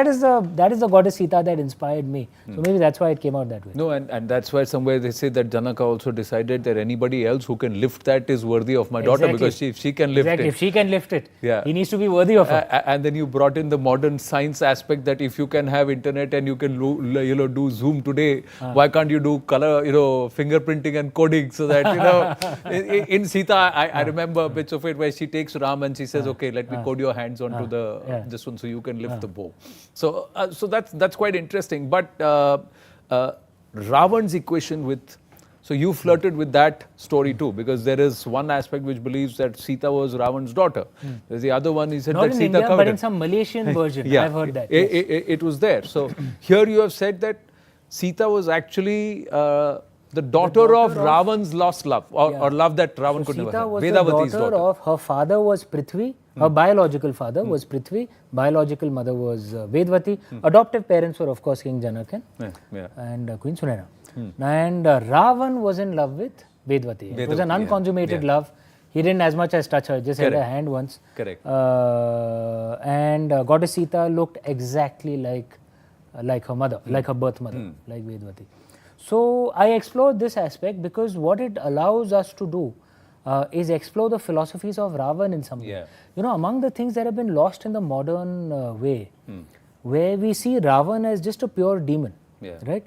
that is the goddess Sita that inspired me. So maybe that's why it came out that way. No, and that's why somewhere they say that Janaka also decided that anybody else who can lift that is worthy of my daughter, because she can lift it. If she can lift it, he needs to be worthy of her. And then you brought in the modern science aspect that if you can have internet and you can do Zoom today, why can't you do color, fingerprinting and coding, so that in Sita I remember bits of it where she takes Ram and she says, okay, let me code your hands onto this one so you can lift the bow. So that's quite interesting. But Ravan's equation with, so you flirted with that story too, because there is one aspect which believes that Sita was Ravan's daughter. There's the other one, he said Not that in Sita India, coveted. but in some Malaysian version, I've heard that. It was there. So here you have said that Sita was actually the daughter of Ravan's lost love, or love that Ravan could never have. Sita was the daughter of, her father was Prithvi, her biological father was Prithvi, biological mother was Vedvati, adoptive parents were of course King Janaka and Queen Sunena. And Ravan was in love with Vedvati. It was an unconsummated love. He didn't as much as touch her, just held her hand once. Correct. And Goddess Sita looked exactly like her mother, like her birth mother, like Vedvati. So I explored this aspect because what it allows us to do is explore the philosophies of Ravan in some way. Among the things that have been lost in the modern way, where we see Ravan as just a pure demon, right?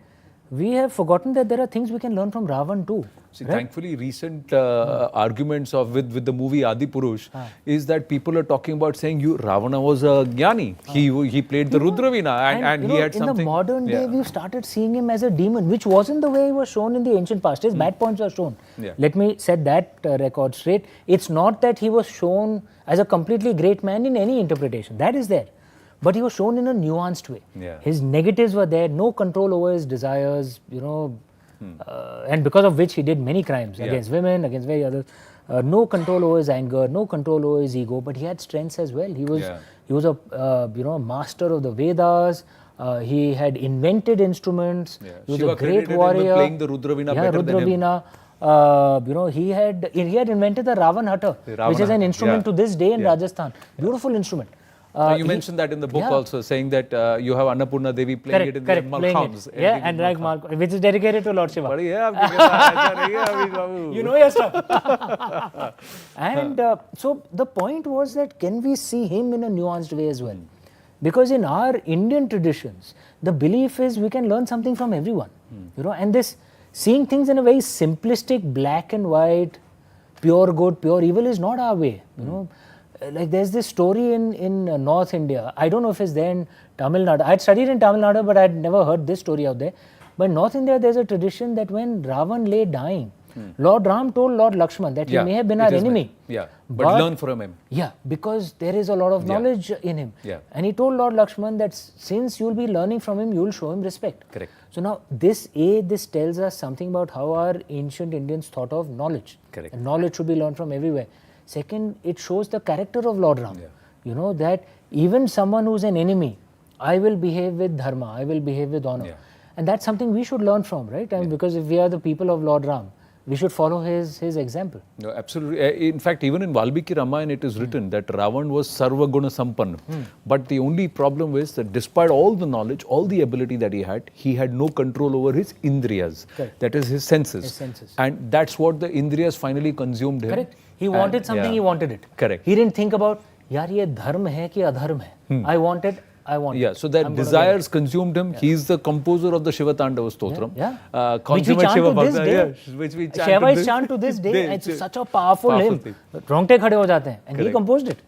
We have forgotten that there are things we can learn from Ravan too. See, thankfully, recent arguments with the movie Adipurush is that people are talking about saying Ravana was a jnani. He played the Rudravina and he had something. In the modern day, we've started seeing him as a demon, which wasn't the way he was shown in the ancient past. His bad points were shown. Let me set that record straight. It's not that he was shown as a completely great man in any interpretation. That is there. But he was shown in a nuanced way. His negatives were there, no control over his desires, and because of which he did many crimes against women, against very others. No control over his anger, no control over his ego, but he had strengths as well. He was a master of the Vedas. He had invented instruments. He was Shiva a great credited warrior. Him with playing the Rudravina better than him. He had invented the Ravan Hatta, which is an instrument to this day in Rajasthan. Beautiful instrument. You mentioned that in the book also, saying that you have Annapurna Devi playing it in the Malkhams. And like Malkham, which is dedicated to Lord Shiva. You know your stuff. And so the point was that can we see him in a nuanced way as well? Because in our Indian traditions, the belief is we can learn something from everyone. And this seeing things in a very simplistic, black and white, pure good, pure evil is not our way. Like there's this story in North India. I don't know if it's there in Tamil Nadu. I had studied in Tamil Nadu, but I had never heard this story out there. But in North India, there's a tradition that when Ravan lay dying, Lord Ram told Lord Lakshman that he may have been our enemy. But learn from him. Because there is a lot of knowledge in him. And he told Lord Lakshman that since you'll be learning from him, you'll show him respect. Correct. So now this tells us something about how our ancient Indians thought of knowledge. Correct. And knowledge should be learned from everywhere. Second, it shows the character of Lord Ram. That even someone who's an enemy, I will behave with dharma, I will behave with honor. And that's something we should learn from, right? And because if we are the people of Lord Ram, we should follow his example. No, absolutely. In fact, even in Valmiki Ramayana, it is written that Ravan was Sarva Guna Sampanna. But the only problem is that despite all the knowledge, all the ability that he had no control over his indriyas. That is his senses. And that's what the indriyas finally consumed him. Correct. He wanted something, he wanted it. Correct. He didn't think about, yaar ye dharma hai ki adharma hai. I want it. So that desires consumed him. He is the composer of the Shiva Tandava Stotram. Which we chant to this day. Which we chant to this day. It's such a powerful hymn. Rongte khade ho jate hain. And he composed it.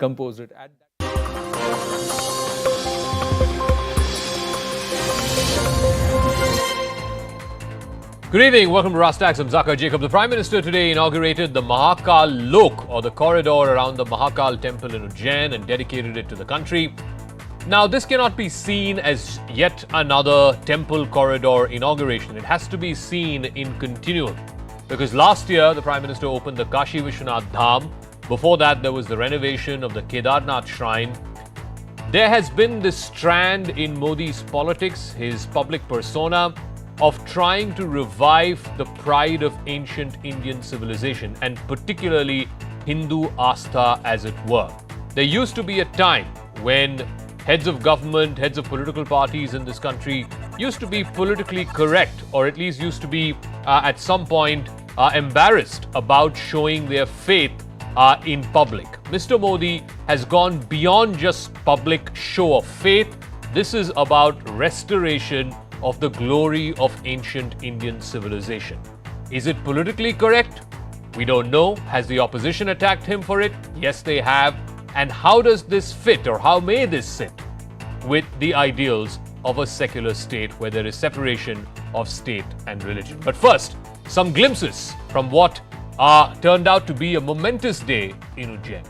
Good evening, welcome to Rastax. I'm Zakir Jacob. The Prime Minister today inaugurated the Mahakal Lok, or the corridor around the Mahakal temple in Ujjain, and dedicated it to the country. Now, this cannot be seen as yet another temple corridor inauguration. It has to be seen in continuum. Because last year, the Prime Minister opened the Kashi Vishwanath Dham. Before that, there was the renovation of the Kedarnath Shrine. There has been this strand in Modi's politics, his public persona, of trying to revive the pride of ancient Indian civilization, and particularly Hindu Astha, as it were. There used to be a time when heads of government, heads of political parties in this country used to be politically correct, or at least used to be at some point embarrassed about showing their faith in public. Mr. Modi has gone beyond just public show of faith. This is about restoration of the glory of ancient Indian civilization. Is it politically correct? We don't know. Has the opposition attacked him for it? Yes, they have. And how does this fit, or how may this sit with the ideals of a secular state where there is separation of state and religion? But first, some glimpses from what turned out to be a momentous day in Ujjain.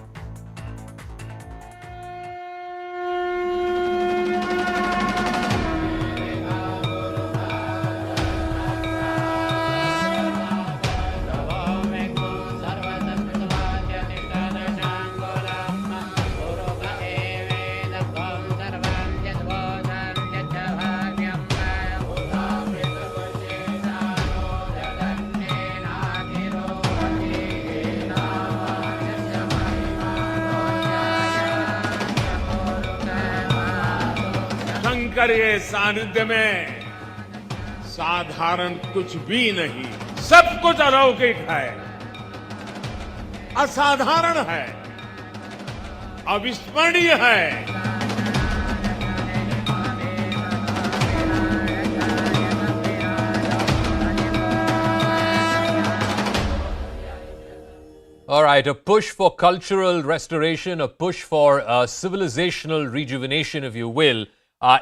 Shankar के सानिध्य में साधारण कुछ भी नहीं, सब कुछ अलौकिक है, असाधारण है, अविस्मरणीय है। All right, a push for cultural restoration, a push for civilizational rejuvenation, if you will.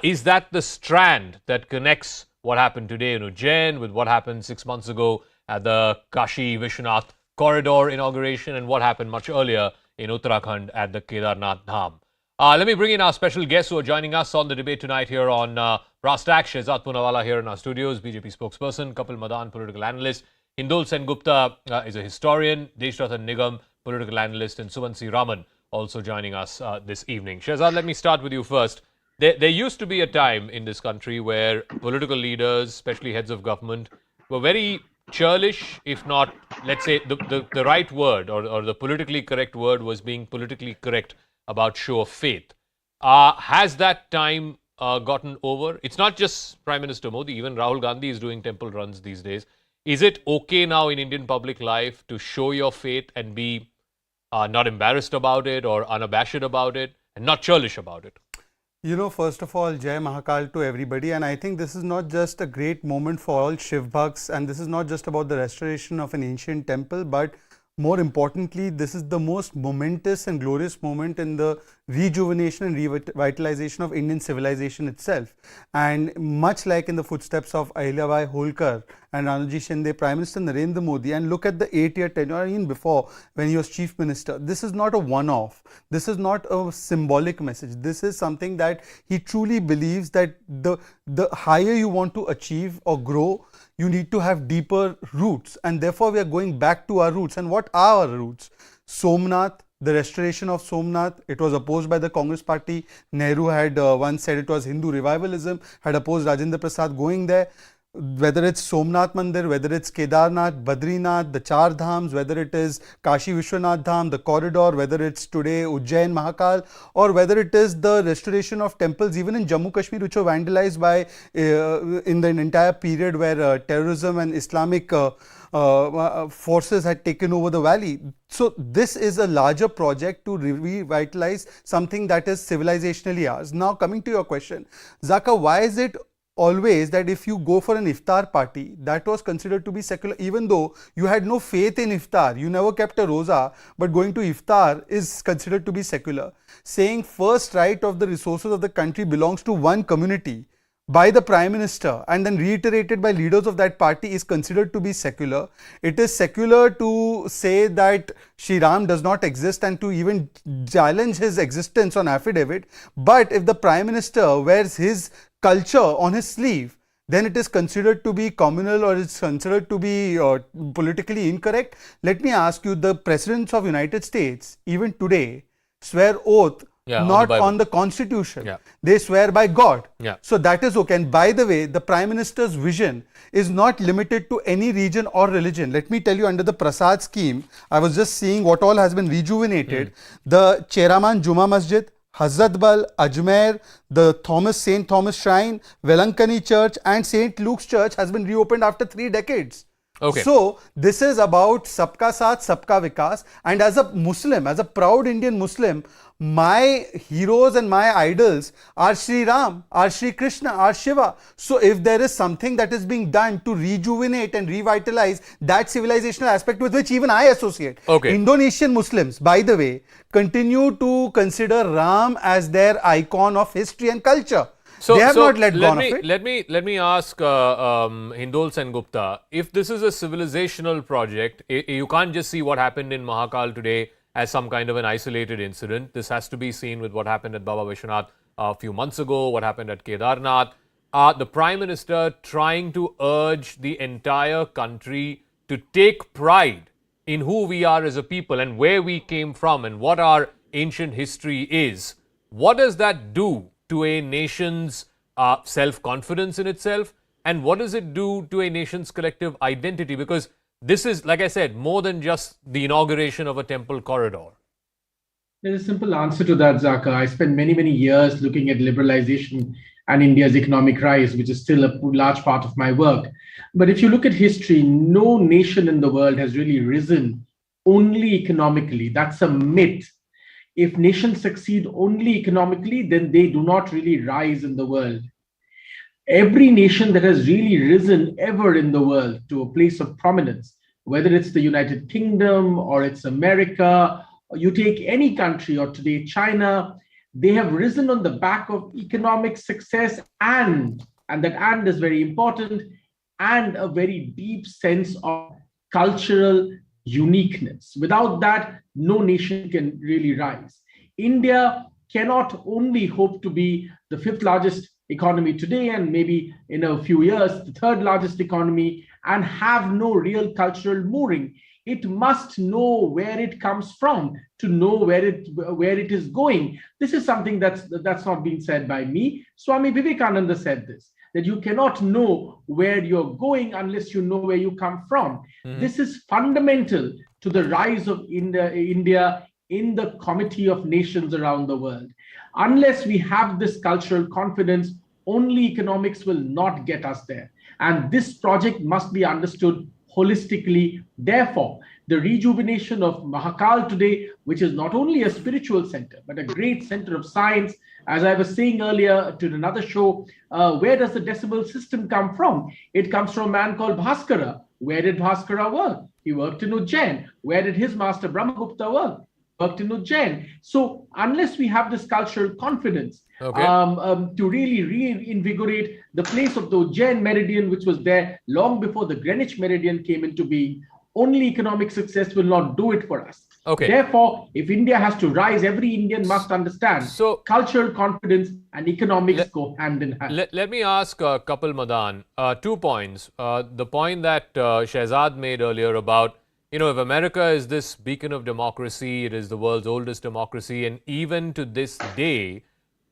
Is that the strand that connects what happened today in Ujjain with what happened 6 months ago at the Kashi Vishwanath Corridor inauguration and what happened much earlier in Uttarakhand at the Kedarnath Dham? Let me bring in our special guests who are joining us on the debate tonight here on Rastak. Shehzad Poonawala here in our studios, BJP spokesperson, Kapil Madan, political analyst. Hindol Sengupta is a historian, Deshratan Nigam, political analyst, and Subansi Raman also joining us this evening. Shehzad, let me start with you first. There used to be a time in this country where political leaders, especially heads of government, were very churlish, if not, let's say, the right word or the politically correct word was being politically correct about show of faith. Has that time gotten over? It's not just Prime Minister Modi, even Rahul Gandhi is doing temple runs these days. Is it okay now in Indian public life to show your faith and be not embarrassed about it or unabashed about it and not churlish about it? You know, first of all, Jai Mahakal to everybody, and I think this is not just a great moment for all Shiv Bhakts, and this is not just about the restoration of an ancient temple, but more importantly, this is the most momentous and glorious moment in the rejuvenation and revitalization of Indian civilization itself. And much like in the footsteps of Ahilyabai Holkar and Ranoji Shinde, Prime Minister Narendra Modi, and look at the 8-year tenure even before when he was Chief Minister, this is not a one-off. This is not a symbolic message. This is something that he truly believes that the higher you want to achieve or grow, you need to have deeper roots, and therefore we are going back to our roots. And what are our roots? Somnath, the restoration of Somnath, it was opposed by the Congress party. Nehru had once said it was Hindu revivalism, had opposed Rajendra Prasad going there. Whether it's Somnath Mandir, whether it's Kedarnath, Badrinath, the Char Dhams, whether it is Kashi Vishwanath Dham, the corridor, whether it's today Ujjain Mahakal, or whether it is the restoration of temples even in Jammu Kashmir, which were vandalized by in the entire period where terrorism and Islamic forces had taken over the valley. So this is a larger project to revitalize something that is civilizationally ours. Now coming to your question, Zaka, why is it always that if you go for an iftar party, that was considered to be secular, even though you had no faith in iftar, you never kept a roza, but going to iftar is considered to be secular. Saying first right of the resources of the country belongs to one community by the Prime Minister and then reiterated by leaders of that party is considered to be secular. It is secular to say that Shri Ram does not exist and to even challenge his existence on affidavit. But if the Prime Minister wears his culture on his sleeve, then it is considered to be communal or it's considered to be politically incorrect. Let me ask you, the presidents of United States, even today, swear oath not on the Constitution. They swear by God. So that is okay. And by the way, the Prime Minister's vision is not limited to any region or religion. Let me tell you, under the Prasad scheme, I was just seeing what all has been rejuvenated. The Cheraman Juma Masjid, Hazratbal, Ajmer, the St. Thomas Shrine, Velankani Church and St. Luke's Church has been reopened after 3 decades. Okay. So this is about Sabka Saath, Sabka Vikas. And as a Muslim, as a proud Indian Muslim, my heroes and my idols are Sri Ram, are Sri Krishna, are Shiva. So if there is something that is being done to rejuvenate and revitalize that civilizational aspect with which even I associate. Okay. Indonesian Muslims, by the way, continue to consider Ram as their icon of history and culture. So, they have not let go of it. Let me ask Hindol Sengupta, if this is a civilizational project, you can't just see what happened in Mahakal today as some kind of an isolated incident. This has to be seen with what happened at Baba Vishwanath a few months ago, what happened at Kedarnath. The Prime Minister trying to urge the entire country to take pride in who we are as a people and where we came from and what our ancient history is. What does that do to a nation's self-confidence in itself? And what does it do to a nation's collective identity? Because this is, like I said, more than just the inauguration of a temple corridor. There's a simple answer to that, Zaka. I spent many, many years looking at liberalization and India's economic rise, which is still a large part of my work. But if you look at history, no nation in the world has really risen only economically. That's a myth. If nations succeed only economically, then they do not really rise in the world. Every nation that has really risen ever in the world to a place of prominence, whether it's the United Kingdom or it's America, or you take any country or today China, they have risen on the back of economic success and that and is very important, and a very deep sense of cultural uniqueness. Without that, no nation can really rise. India cannot only hope to be the 5th largest economy today and maybe in a few years the 3rd largest economy and have no real cultural mooring. It must know where it comes from to know where it is going. This is something that's not being said by me. Swami Vivekananda said this, that you cannot know where you're going unless you know where you come from. Mm-hmm. This is fundamental to the rise of India in the committee of nations around the world. Unless we have this cultural confidence, only economics will not get us there. And this project must be understood holistically. Therefore, the rejuvenation of Mahakal today, which is not only a spiritual center, but a great center of science. As I was saying earlier to another show, where does the decimal system come from? It comes from a man called Bhaskara. Where did Bhaskara work? He worked in Ujjain. Where did his master Brahmagupta work? Worked in Ujjain. So unless we have this cultural confidence, okay, to really reinvigorate the place of the Ujjain meridian, which was there long before the Greenwich meridian came into being, only economic success will not do it for us. Okay. Therefore, if India has to rise, every Indian must understand cultural confidence and economics go hand in hand. Let me ask Kapil Madan 2 points. The point that Shehzad made earlier about, if America is this beacon of democracy, it is the world's oldest democracy, and even to this day,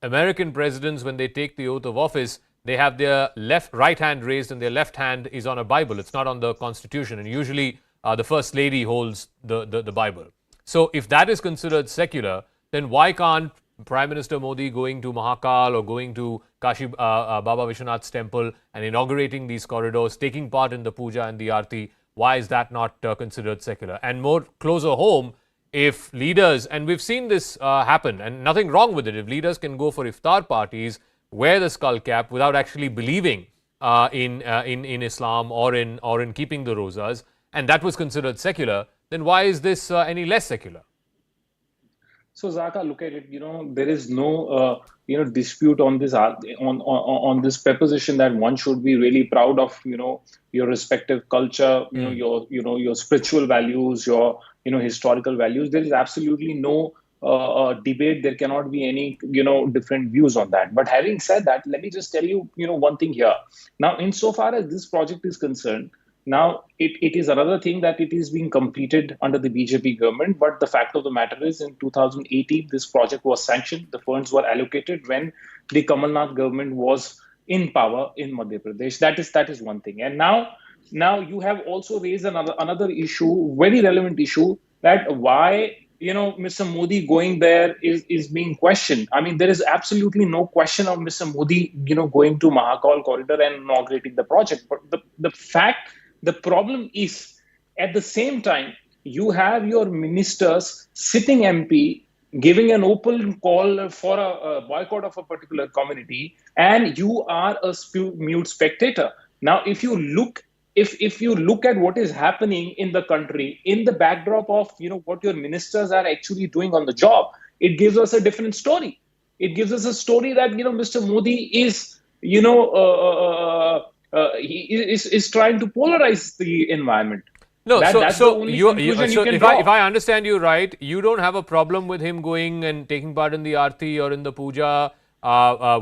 American presidents, when they take the oath of office, they have their right hand raised and their left hand is on a Bible. It's not on the Constitution. And usually the First Lady holds the Bible. So if that is considered secular, then why can't Prime Minister Modi going to Mahakal or going to Kashi Baba Vishwanath's temple and inaugurating these corridors, taking part in the puja and the aarti, why is that not considered secular? And more closer home, if leaders, and we've seen this happen, and nothing wrong with it, if leaders can go for iftar parties, wear the skull cap without actually believing in Islam or in keeping the rozas, and that was considered secular, then why is this any less secular? So Zaka, look at it. There is no dispute on this on this preposition that one should be really proud of your respective culture, your spiritual values, your historical values. There is absolutely no debate. There cannot be any different views on that. But having said that, let me just tell you one thing here. Now, insofar as this project is concerned, now, it is another thing that it is being completed under the BJP government. But the fact of the matter is, in 2018, this project was sanctioned. The funds were allocated when the Kamal Nath government was in power in Madhya Pradesh. That is one thing. And now you have also raised another issue, very relevant issue, that why Mr. Modi going there is being questioned. I mean, there is absolutely no question of Mr. Modi, going to Mahakal Corridor and inaugurating the project. But the problem is, at the same time, you have your ministers sitting MP giving an open call for a boycott of a particular community, and you are a mute spectator. Now, if you look at what is happening in the country in the backdrop of what your ministers are actually doing on the job, it gives us a different story. It gives us a story that Mr. Modi is he is trying to polarize the environment. No, That's the only conclusion you can draw. If I understand you right, you don't have a problem with him going and taking part in the Aarti or in the Puja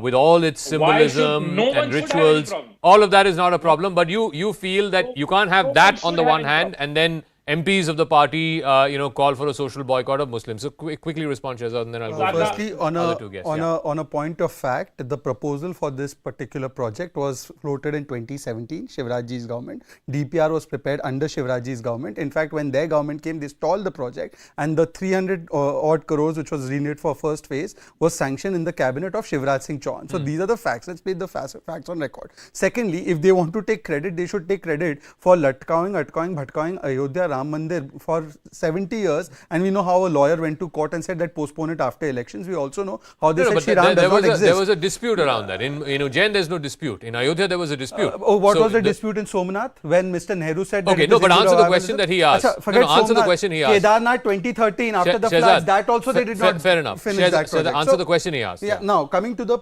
with all its symbolism no one and should have any rituals. problem? All of that is not a problem, but you feel that you can't have that on the one hand and then MPs of the party, call for a social boycott of Muslims. So quickly respond, Shehzad, and then I'll go for Firstly, other two guests. on a point of fact, the proposal for this particular project was floated in 2017, Shivrajji's government. DPR was prepared under Shivrajji's government. In fact, when their government came, they stalled the project, and the 300 odd crores, which was reneeded for first phase, was sanctioned in the cabinet of Shivraj Singh Chauhan. So these are the facts. Let's put the facts on record. Secondly, if they want to take credit, they should take credit for latkawing, bhatkawing Ayodhya Ram Mandir for 70 years, and we know how a lawyer went to court and said that postpone it after elections. We also know how they said Shri Ram does not exist. There was a dispute around that. In Ujjain, there's no dispute. In Ayodhya, there was a dispute. What was the dispute in Somnath when Mr. Nehru said that? Okay, no, but answer the question that he asked. Answer the question he asked. Kedarnath 2013, after the floods, that also they did not fair enough. finish that project. Answer the question he asked. Yeah. Now, coming to the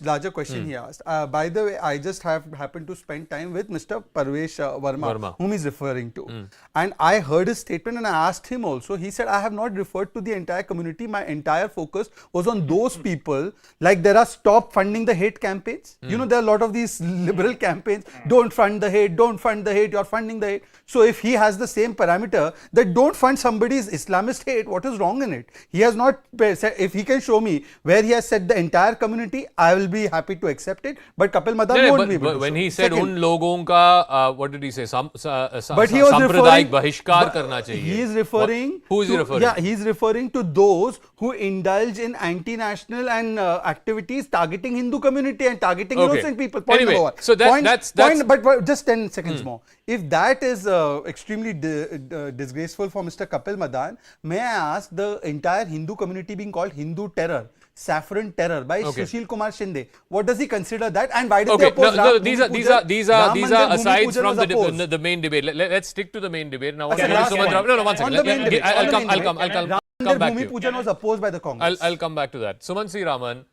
larger question he asked. By the way, I just happened to spend time with Mr. Parvesh Verma, whom he's referring to. And I heard his statement and I asked him also. He said, I have not referred to the entire community. My entire focus was on those people. Like there are stop funding the hate campaigns. There are a lot of these liberal campaigns. Don't fund the hate, don't fund the hate, you're funding the hate. So if he has the same parameter that don't fund somebody's Islamist hate, what is wrong in it? He has not said, if he can show me where he has said the entire community, I will be happy to accept it. But Kapil Madan won't be able to. When he show. said un logon ka, what did he say? But he was referring, bahishkar karna chahiye. He is referring. Who is he referring? Yeah, he is referring to those who indulge in anti-national and activities targeting Hindu community and targeting innocent people. Point Anyway, number one. so that's but just 10 seconds more. If that is extremely disgraceful for Mr. Kapil Madan, may I ask the entire Hindu community being called Hindu terror, saffron terror by Sushil Kumar Shinde? What does he consider that? And why did they oppose these are asides from the main debate. Let's stick to the main debate now. One second. I'll come back to you. Pujan was opposed by the Congress. I'll come back to that. Suman C. Raman,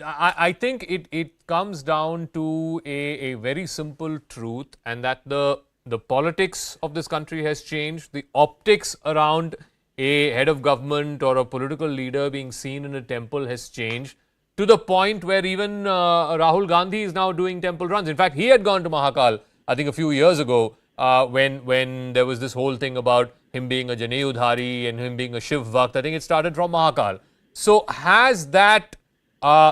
I think it comes down to a very simple truth, and that the politics of this country has changed. The optics around a head of government or a political leader being seen in a temple has changed to the point where even Rahul Gandhi is now doing temple runs. In fact, he had gone to Mahakal, I think a few years ago, when there was this whole thing about him being a Janeyudhari and him being a Shiv Vakt. I think it started from Mahakal. So has that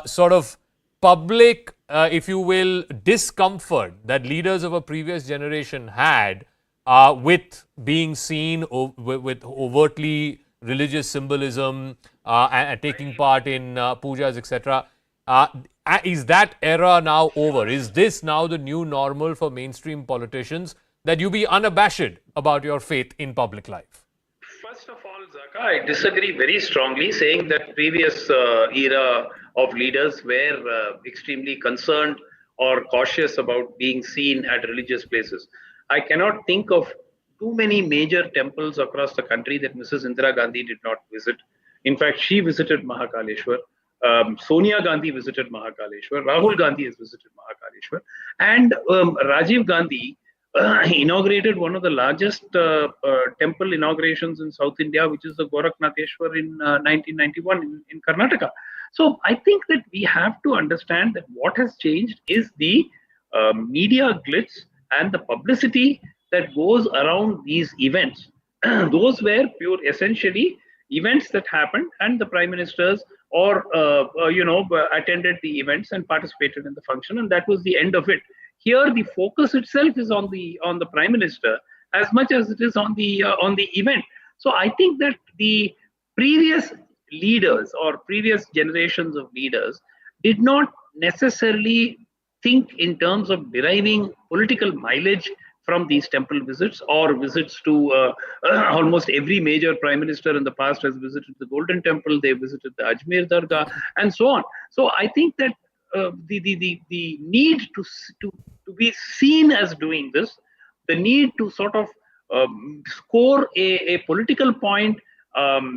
sort of public, if you will, discomfort that leaders of a previous generation had with being seen with overtly religious symbolism and taking part in pujas, etc., is that era now over? Is this now the new normal for mainstream politicians, that you be unabashed about your faith in public life? First of all, Zaka, I disagree very strongly, saying that previous era of leaders were extremely concerned or cautious about being seen at religious places. I cannot think of too many major temples across the country that Mrs. Indira Gandhi did not visit. In fact, she visited Mahakaleshwar. Sonia Gandhi visited Mahakaleshwar. Rahul Gandhi has visited Mahakaleshwar. And Rajiv Gandhi inaugurated one of the largest temple inaugurations in South India, which is the Goraknatheshwar in 1991 in Karnataka. So I think that we have to understand that what has changed is the media glitz and the publicity that goes around these events. Those were pure, essentially, events that happened, and the prime ministers or attended the events and participated in the function, and that was the end of it. Here, the focus itself is on the prime minister as much as it is on the event. So I think that the previous leaders or previous generations of leaders did not necessarily think in terms of deriving political mileage from these temple visits or visits to almost every major prime minister in the past has visited the Golden Temple, they visited the Ajmer Dargah, and so on. So I think that the need to be seen as doing this, the need to sort of score a political point,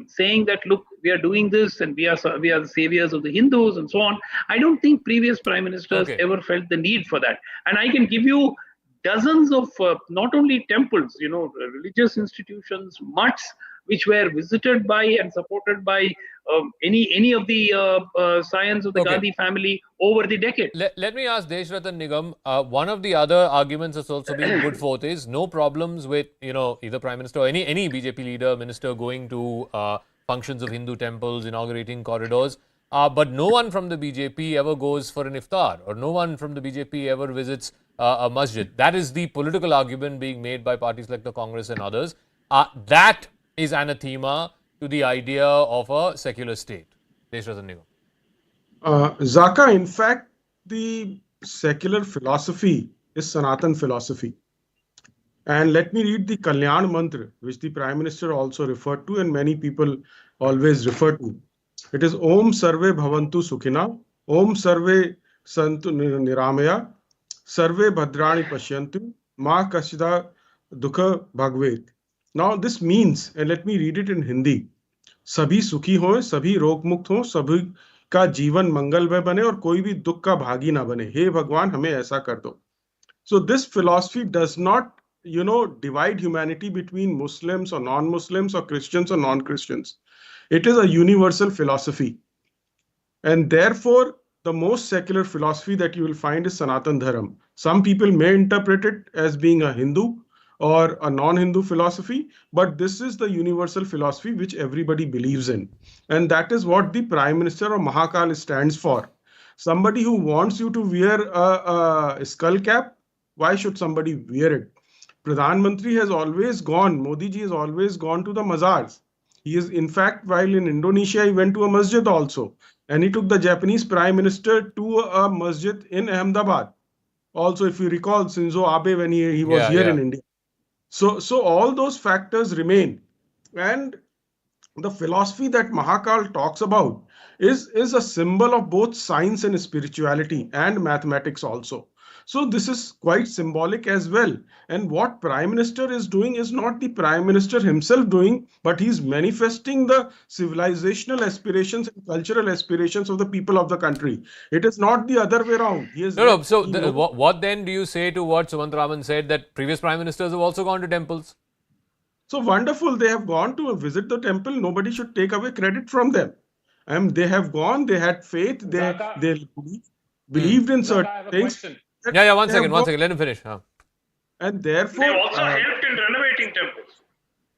saying that look, we are doing this and we are the saviors of the Hindus and so on. I don't think previous prime ministers ever felt the need for that. And I can give you dozens of not only temples, religious institutions, mutts, which were visited by and supported by any of the scions of the Gandhi family over the decade. Let me ask Deshratan Nigam. One of the other arguments that's also been put forth is no problems with either Prime Minister or any BJP leader, minister going to functions of Hindu temples, inaugurating corridors. But no one from the BJP ever goes for an iftar, or no one from the BJP ever visits a masjid. That is the political argument being made by parties like the Congress and others. That is anathema to the idea of a secular state. Deshratan Nigam. Zaka, in fact, the secular philosophy is Sanatan philosophy. And let me read the Kalyan Mantra, which the Prime Minister also referred to and many people always refer to. It is Om Sarve Bhavantu Sukhina, Om Sarve Santu Niramaya, Sarve Bhadrani Pashyantu, Ma Kashida Dukha Bhagvet. Now this means, and let me read it in Hindi, सभी सुखी हों, सभी रोग मुक्त हों, सभी का जीवन मंगलमय बने और कोई भी दुख का भागी ना बने. हे भगवान हमें ऐसा कर दो. So this philosophy does not, divide humanity between Muslims or non-Muslims or Christians or non-Christians. It is a universal philosophy. And therefore, the most secular philosophy that you will find is Sanatan Dharam. Some people may interpret it as being a Hindu or a non-Hindu philosophy, but this is the universal philosophy which everybody believes in. And that is what the Prime Minister of Mahakal stands for. Somebody who wants you to wear a skull cap, why should somebody wear it? Pradhan Mantri has always gone, Modi ji has always gone to the mazars. He is, in fact, while in Indonesia, he went to a masjid also. And he took the Japanese Prime Minister to a masjid in Ahmedabad. Also, if you recall, Shinzo Abe, when he was here in India. So all those factors remain. And the philosophy that Mahakal talks about is a symbol of both science and spirituality and mathematics also. So this is quite symbolic as well. And what Prime Minister is doing is not the Prime Minister himself doing, but he's manifesting the civilizational aspirations and cultural aspirations of the people of the country. It is not the other way around. So what then do you say to what Sumant Raman said, that previous Prime Ministers have also gone to temples? So wonderful. They have gone to visit the temple. Nobody should take away credit from them. They have gone. They had faith. They believed in certain things. One second. Let him finish. And therefore, they also helped in renovating temples.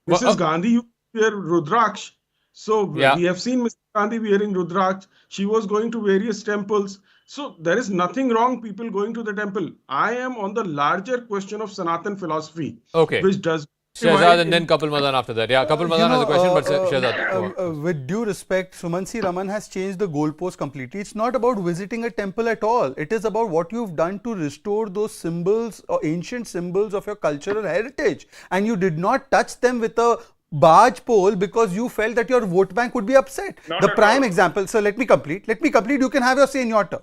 Mrs. Gandhi used to wear Rudraksh. So we have seen Mrs. Gandhi wearing Rudraksh. She was going to various temples. So there is nothing wrong people going to the temple. I am on the larger question of Sanatan philosophy, which does. Shehzad and then Kapil Madan after that. Yeah, Kapil Madan has a question, but Shehzad. With due respect, Sumansi Raman has changed the goalpost completely. It's not about visiting a temple at all. It is about what you've done to restore those symbols or ancient symbols of your cultural heritage. And you did not touch them with a barge pole because you felt that your vote bank would be upset. The prime example, so let me complete. You can have your say in your turn.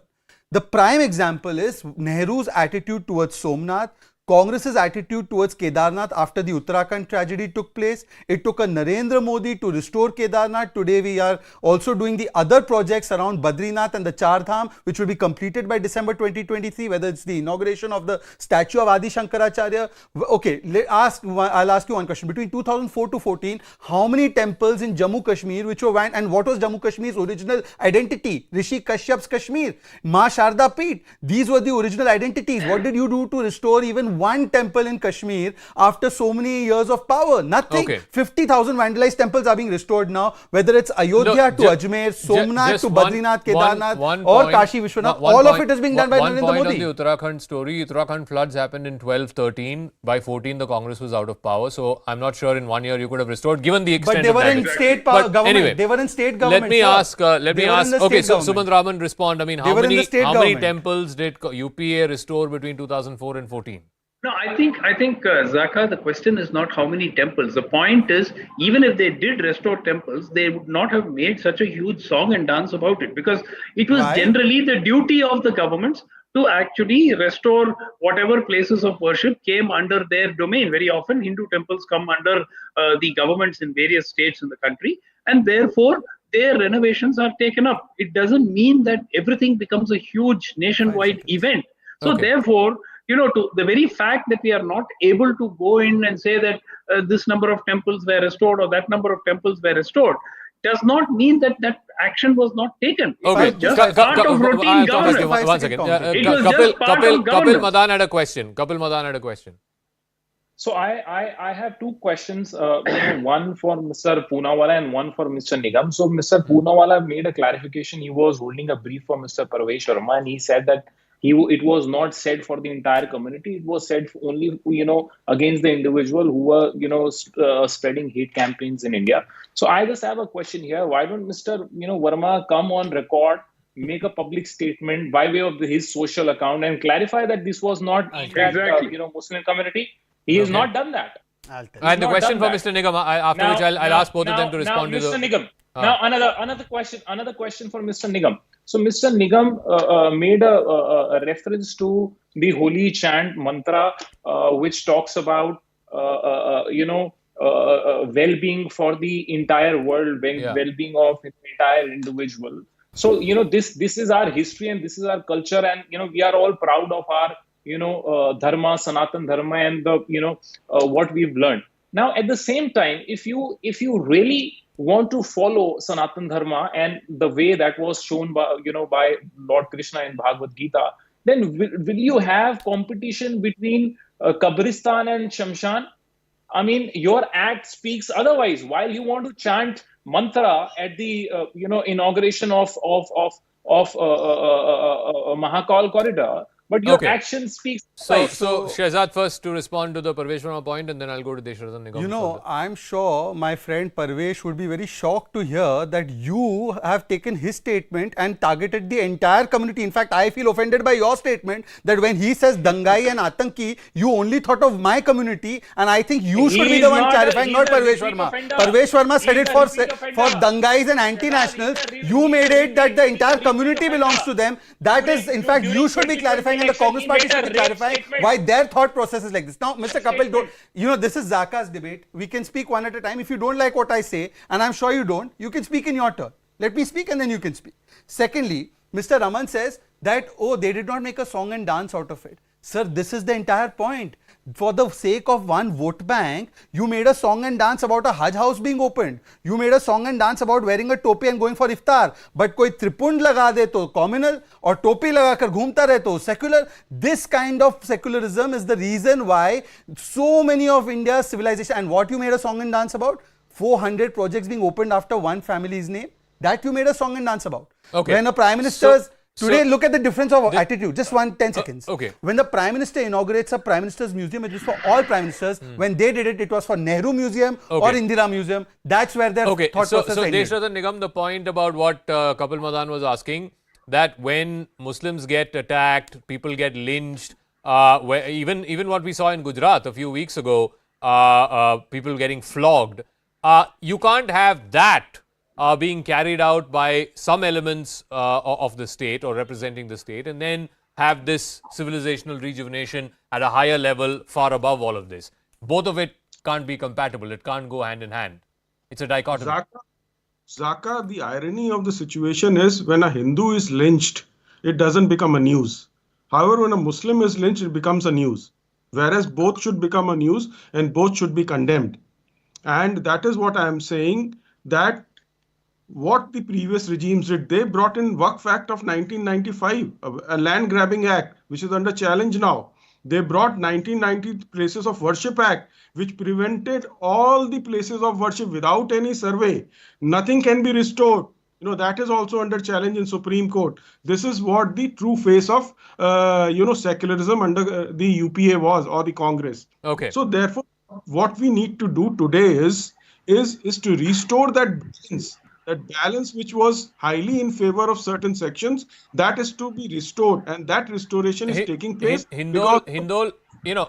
The prime example is Nehru's attitude towards Somnath, Congress's attitude towards Kedarnath after the Uttarakhand tragedy took place. It took a Narendra Modi to restore Kedarnath. Today we are also doing the other projects around Badrinath and the Char Dham, which will be completed by December 2023, whether it's the inauguration of the statue of Adi Shankaracharya. Okay, I'll ask you one question. Between 2004 to 14, how many temples in Jammu Kashmir which were banned, and what was Jammu Kashmir's original identity? Rishi Kashyap's Kashmir, Ma Sharda Peeth. These were the original identities. What did you do to restore even one temple in Kashmir after so many years of power. Nothing. Okay. 50,000 vandalized temples are being restored now, whether it's Ayodhya to Ajmer, Somnath to Badrinath, Kedarnath, or Kashi Vishwanath. All of it is being done by Narendra Modi. One point on the Uttarakhand story. Uttarakhand floods happened in 12-13. By 14, the Congress was out of power. So I'm not sure in 1 year you could have restored, given the extent But they of were in damage. state government. Anyway, They were in state government. Let me ask. Okay, so Government. Sumant Raman respond. I mean, how many government. temples did UPA restore between 2004 and 14? No, I think Zaka, the question is not how many temples. The point is, even if they did restore temples, they would not have made such a huge song and dance about it, because it was generally the duty of the governments to actually restore whatever places of worship came under their domain. Very often, Hindu temples come under the governments in various states in the country, and therefore their renovations are taken up. It doesn't mean that everything becomes a huge nationwide event. So therefore, to the very fact that we are not able to go in and say that this number of temples were restored or that number of temples were restored, does not mean that that action was not taken. Okay, It was just part of routine government. One second. It was just part of Kapil government. Madan had a question. So I have two questions, one for Mr. Poonawalla and one for Mr. Nigam. So Mr. Poonawalla made a clarification. He was holding a brief for Mr. Parvesh Sharma, and he said that it was not said for the entire community. It was said only, against the individual who were, spreading hate campaigns in India. So I just have a question here. Why don't Mr. Verma come on record, make a public statement by way of his social account and clarify that this was not exactly Muslim community? He has not done that. And the question for Mr. Nigam, after which I'll ask both of them to respond to Mr. Nigam. Now another question for Mr. Nigam. So Mr. Nigam made a reference to the holy chant mantra, which talks about well-being for the entire world, well-being of the entire individual. So this is our history and this is our culture, and we are all proud of our dharma, Sanatan dharma, and the what we've learned. Now, at the same time, if you really want to follow Sanatan dharma and the way that was shown by by Lord Krishna in Bhagavad Gita, then will you have competition between Kabristan and Shamshan? I mean, your act speaks otherwise. While you want to chant mantra at the inauguration of Mahakal Corridor, but your action speaks. So Shehzad first to respond to the Parvesh Verma point, and then I'll go to Deshradhan Nigam. I'm sure my friend Parvesh would be very shocked to hear that you have taken his statement and targeted the entire community. In fact, I feel offended by your statement that when he says Dangai and Atanki, you only thought of my community, and I think you should be the one clarifying, not Parvesh Verma. Parvesh Verma said it for Dangais and anti-nationals. You made it that the entire community belongs to them. That is, in fact, you should be clarifying, and the Congress party should be clarifying why their thought process is like this. Now, Mr. Kapil, this is Zaka's debate. We can speak one at a time. If you don't like what I say, and I'm sure you don't, you can speak in your turn. Let me speak and then you can speak. Secondly, Mr. Raman says that, they did not make a song and dance out of it. Sir, this is the entire point. For the sake of one vote bank, you made a song and dance about a Hajj house being opened. You made a song and dance about wearing a topi and going for iftar. But koi tripund laga de to communal, or topi laga kar ghumta rahe to secular. This kind of secularism is the reason why so many of India's civilization, and what you made a song and dance about? 400 projects being opened after one family's name. That you made a song and dance about. Okay. When a Prime Minister's today, look at the difference of attitude. Just 10 seconds. Okay. When the Prime Minister inaugurates a Prime Minister's Museum, it is for all Prime Ministers. When they did it, it was for Nehru Museum or Indira Museum. That's where their thought process ended. So Deshradhan Nigam, the point about what Kapil Madan was asking, that when Muslims get attacked, people get lynched, even what we saw in Gujarat a few weeks ago, people getting flogged, you can't have that being carried out by some elements of the state or representing the state, and then have this civilizational rejuvenation at a higher level far above all of this. Both of it can't be compatible. It can't go hand in hand. It's a dichotomy. Zaka, the irony of the situation is when a Hindu is lynched, it doesn't become a news. However, when a Muslim is lynched, it becomes a news. Whereas both should become a news and both should be condemned. And that is what I am saying, that what the previous regimes did, they brought in Waqf Act of 1995, a land grabbing act, which is under challenge now. They brought 1990 Places of Worship Act, which prevented all the places of worship without any survey. Nothing can be restored. That is also under challenge in Supreme Court. This is what the true face of, secularism under the UPA was, or the Congress. Okay. So therefore, what we need to do today is to restore that balance which was highly in favor of certain sections, that is to be restored, and that restoration is taking place. Hindol,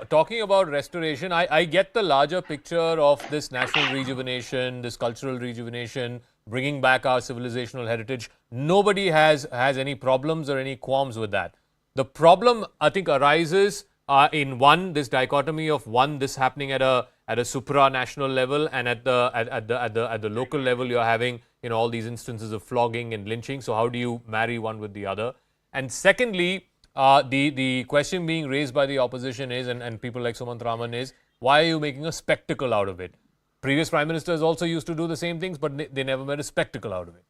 talking about restoration, I get the larger picture of this national rejuvenation, this cultural rejuvenation, bringing back our civilizational heritage. Nobody has any problems or any qualms with that. The problem, I think, arises in this dichotomy of this happening at a supranational level, and at the local level you're having all these instances of flogging and lynching. So how do you marry one with the other? And secondly, the question being raised by the opposition is, and people like Sumant Raman, is, why are you making a spectacle out of it? Previous prime ministers also used to do the same things, but they never made a spectacle out of it.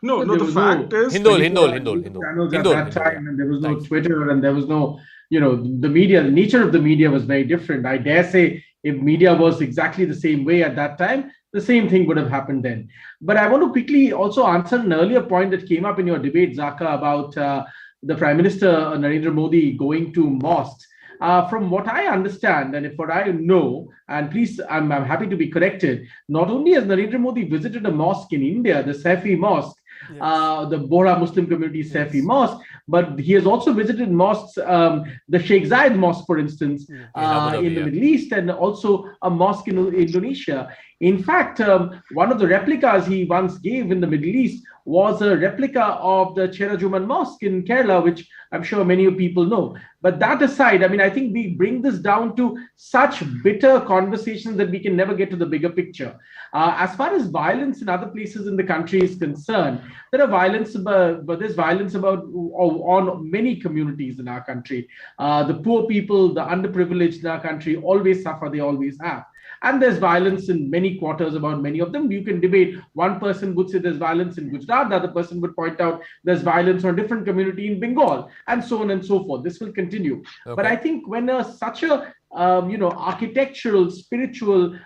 No, the fact is... Hindol. At that time, and there was no Twitter, and there was no, the media, the nature of the media was very different. I dare say, if media was exactly the same way at that time, the same thing would have happened then. But I want to quickly also answer an earlier point that came up in your debate, Zaka, about the Prime Minister Narendra Modi going to mosques. From what I understand, and if what I know, and please, I'm happy to be corrected, not only has Narendra Modi visited a mosque in India, the Safi Mosque, the Bohra Muslim community Safi Mosque, but he has also visited mosques, the Sheikh Zayed Mosque, for instance, in the Middle East, and also a mosque in Indonesia. In fact, one of the replicas he once gave in the Middle East was a replica of the Cherajuman Mosque in Kerala, which I'm sure many of people know. But that aside, I think we bring this down to such bitter conversations that we can never get to the bigger picture. As far as violence in other places in the country is concerned, there's violence on many communities in our country. The poor people, the underprivileged in our country always suffer, they always have. And there's violence in many quarters about many of them. You can debate. One person would say there's violence in Gujarat. The other person would point out there's violence on a different community in Bengal, and so on and so forth. This will continue. Okay. But I think when such a architectural, spiritual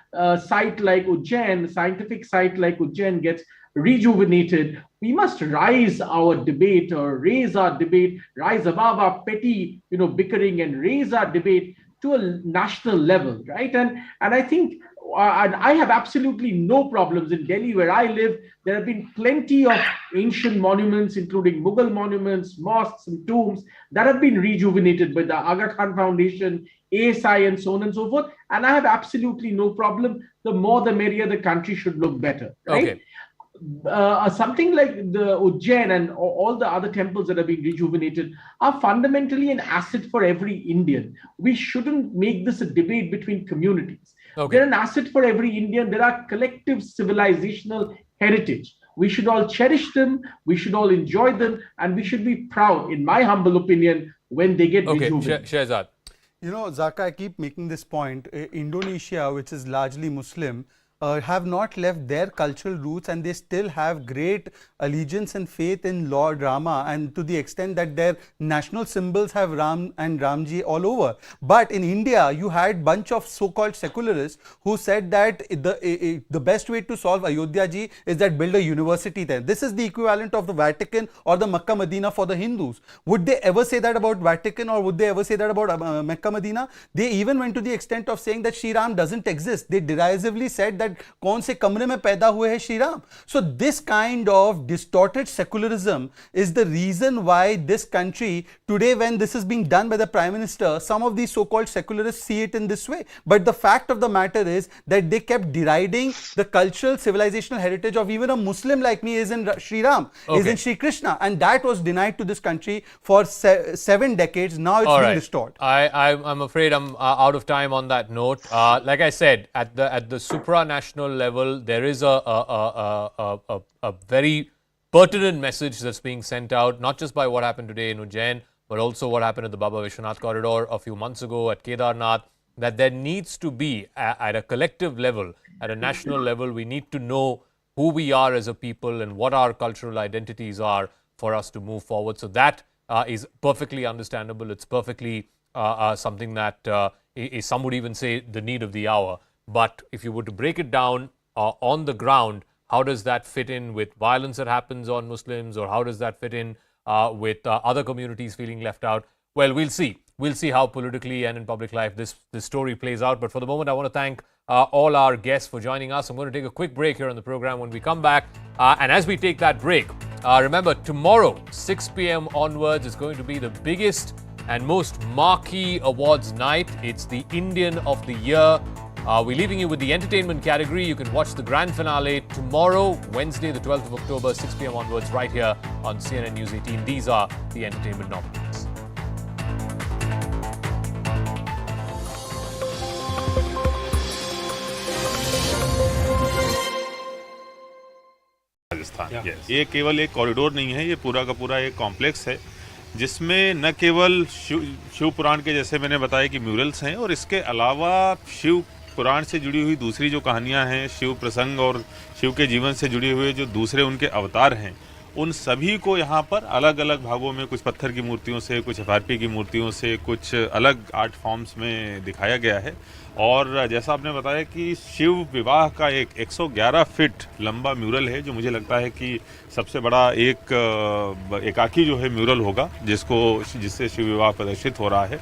site like Ujjain, scientific site like Ujjain gets rejuvenated, we must rise our debate, or raise our debate, rise above our petty, bickering, and raise our debate to a national level, right? And I think, and I have absolutely no problems in Delhi, where I live. There have been plenty of ancient monuments, including Mughal monuments, mosques, and tombs that have been rejuvenated by the Aga Khan Foundation, ASI, and so on and so forth. And I have absolutely no problem. The more the merrier, the country should look better, right? Okay. Something like the Ujjain and all the other temples that are being rejuvenated are fundamentally an asset for every Indian. We shouldn't make this a debate between communities. Okay. They're an asset for every Indian. There are collective civilizational heritage. We should all cherish them, we should all enjoy them, and we should be proud, in my humble opinion, when they get rejuvenated. Shehzad. Zaka, I keep making this point. Indonesia, which is largely Muslim, have not left their cultural roots, and they still have great allegiance and faith in Lord Rama, and to the extent that their national symbols have Ram and Ramji all over. But in India, you had bunch of so-called secularists who said that the best way to solve Ayodhya ji is that build a university there. This is the equivalent of the Vatican or the Makkah Medina for the Hindus. Would they ever say that about Vatican, or would they ever say that about Makkah Medina? They even went to the extent of saying that Shri Ram doesn't exist. They derisively said that कौन से कमरे में पैदा हुए हैं Shri Ram. So this kind of distorted secularism is the reason why this country today, when this is being done by the Prime Minister, some of these so-called secularists see it in this way. But the fact of the matter is that they kept deriding the cultural civilizational heritage of even a Muslim like me is in Shri Ram, is in Shri Krishna, and that was denied to this country for 7 decades. Now it's being restored. I'm afraid I'm out of time on that note. Like I said, at the supranational level, there is a very pertinent message that's being sent out, not just by what happened today in Ujjain, but also what happened at the Baba Vishwanath Corridor a few months ago at Kedarnath, that there needs to be, at a collective level, at a national level, we need to know who we are as a people and what our cultural identities are for us to move forward. So that is perfectly understandable. It's perfectly something that is, some would even say, the need of the hour. But if you were to break it down on the ground, how does that fit in with violence that happens on Muslims, or how does that fit in with other communities feeling left out? Well, we'll see. We'll see how politically and in public life this story plays out. But for the moment, I want to thank all our guests for joining us. I'm going to take a quick break here on the program. When we come back, and as we take that break, remember, tomorrow, 6 p.m. onwards, is going to be the biggest and most marquee awards night. It's the Indian of the Year. We're leaving you with the entertainment category. You can watch the grand finale tomorrow, Wednesday, the 12th of October, 6 p.m. onwards, right here on CNN News 18. These are the entertainment nominees. Yes. ये केवल एक corridor नहीं है, ये पूरा का पूरा एक कॉम्प्लेक्स है जिसमें न केवल शिव पुराण के, जैसे मैंने बताया, कि म्यूरल्स हैं, और इसके अलावा शिव पुराण से जुड़ी हुई दूसरी जो कहानियां हैं, शिव प्रसंग और शिव के जीवन से जुड़े हुए जो दूसरे उनके अवतार हैं, उन सभी को यहाँ पर अलग अलग भागों में, कुछ पत्थर की मूर्तियों से, कुछ FRP की मूर्तियों से, कुछ अलग आर्ट फॉर्म्स में दिखाया गया है। और जैसा आपने बताया कि शिव विवाह का एक 111 फीट लंबा म्यूरल है, जो मुझे लगता है कि सबसे बड़ा एकाकी जो है म्यूरल होगा जिससे शिव विवाह प्रदर्शित हो रहा है।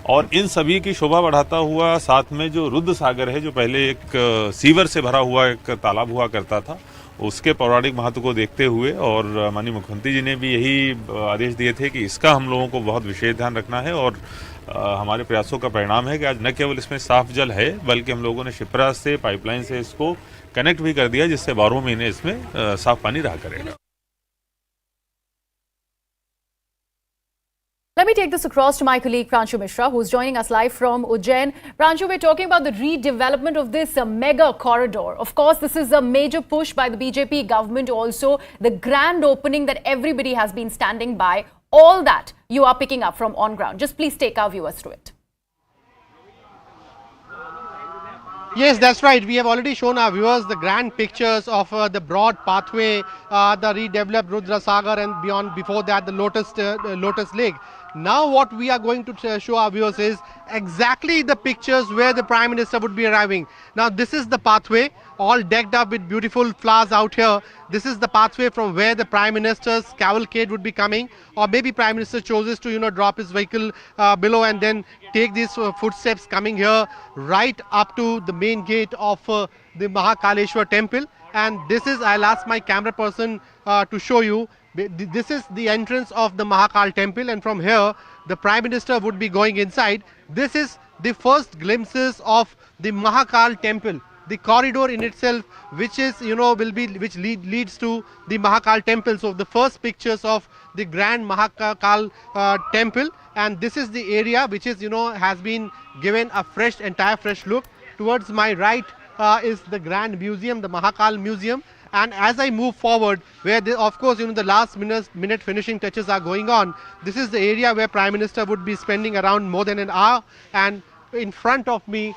और इन सभी की शोभा बढ़ाता हुआ साथ में जो रुद्र सागर है, जो पहले एक सीवर से भरा हुआ एक तालाब हुआ करता था, उसके पौराणिक महत्व को देखते हुए, और माननीय मुख्यमंत्री जी ने भी यही आदेश दिए थे कि इसका हम लोगों को बहुत विशेष ध्यान रखना है। और हमारे प्रयासों का परिणाम है कि आज न केवल इसमें साफ जल है, बल्कि हम लोगों ने शिप्रा से, पाइपलाइन से इसको कनेक्ट भी कर दिया, जिससे 12 महीने इसमें साफ पानी रहा करेगा। Let me take this across to my colleague Pranshu Mishra, who's joining us live from Ujjain. Pranshu, we're talking about the redevelopment of this mega corridor. Of course, this is a major push by the BJP government also, the grand opening that everybody has been standing by. All that you are picking up from on ground. Just please take our viewers through it. Yes, that's right. We have already shown our viewers the grand pictures of the broad pathway, the redeveloped Rudra Sagar, and beyond, before that, the Lotus Lake. Now what we are going to show our viewers is exactly the pictures where the Prime Minister would be arriving. Now this is the pathway, all decked up with beautiful flowers out here. This is the pathway from where the Prime Minister's cavalcade would be coming, or maybe Prime Minister chooses to drop his vehicle below and then take these footsteps coming here right up to the main gate of the Mahakaleshwar temple. And this is, I'll ask my camera person to show you. This is the entrance of the Mahakal temple, and from here the Prime Minister would be going inside. This is the first glimpses of the Mahakal temple, the corridor in itself, which is which leads to the Mahakal temple. So the first pictures of the grand Mahakal temple, and this is the area which is has been given a entire fresh look. Towards my right is the grand museum, the Mahakal museum. And as I move forward, where of course the last minute finishing touches are going on, this is the area where Prime Minister would be spending around more than an hour. And in front of me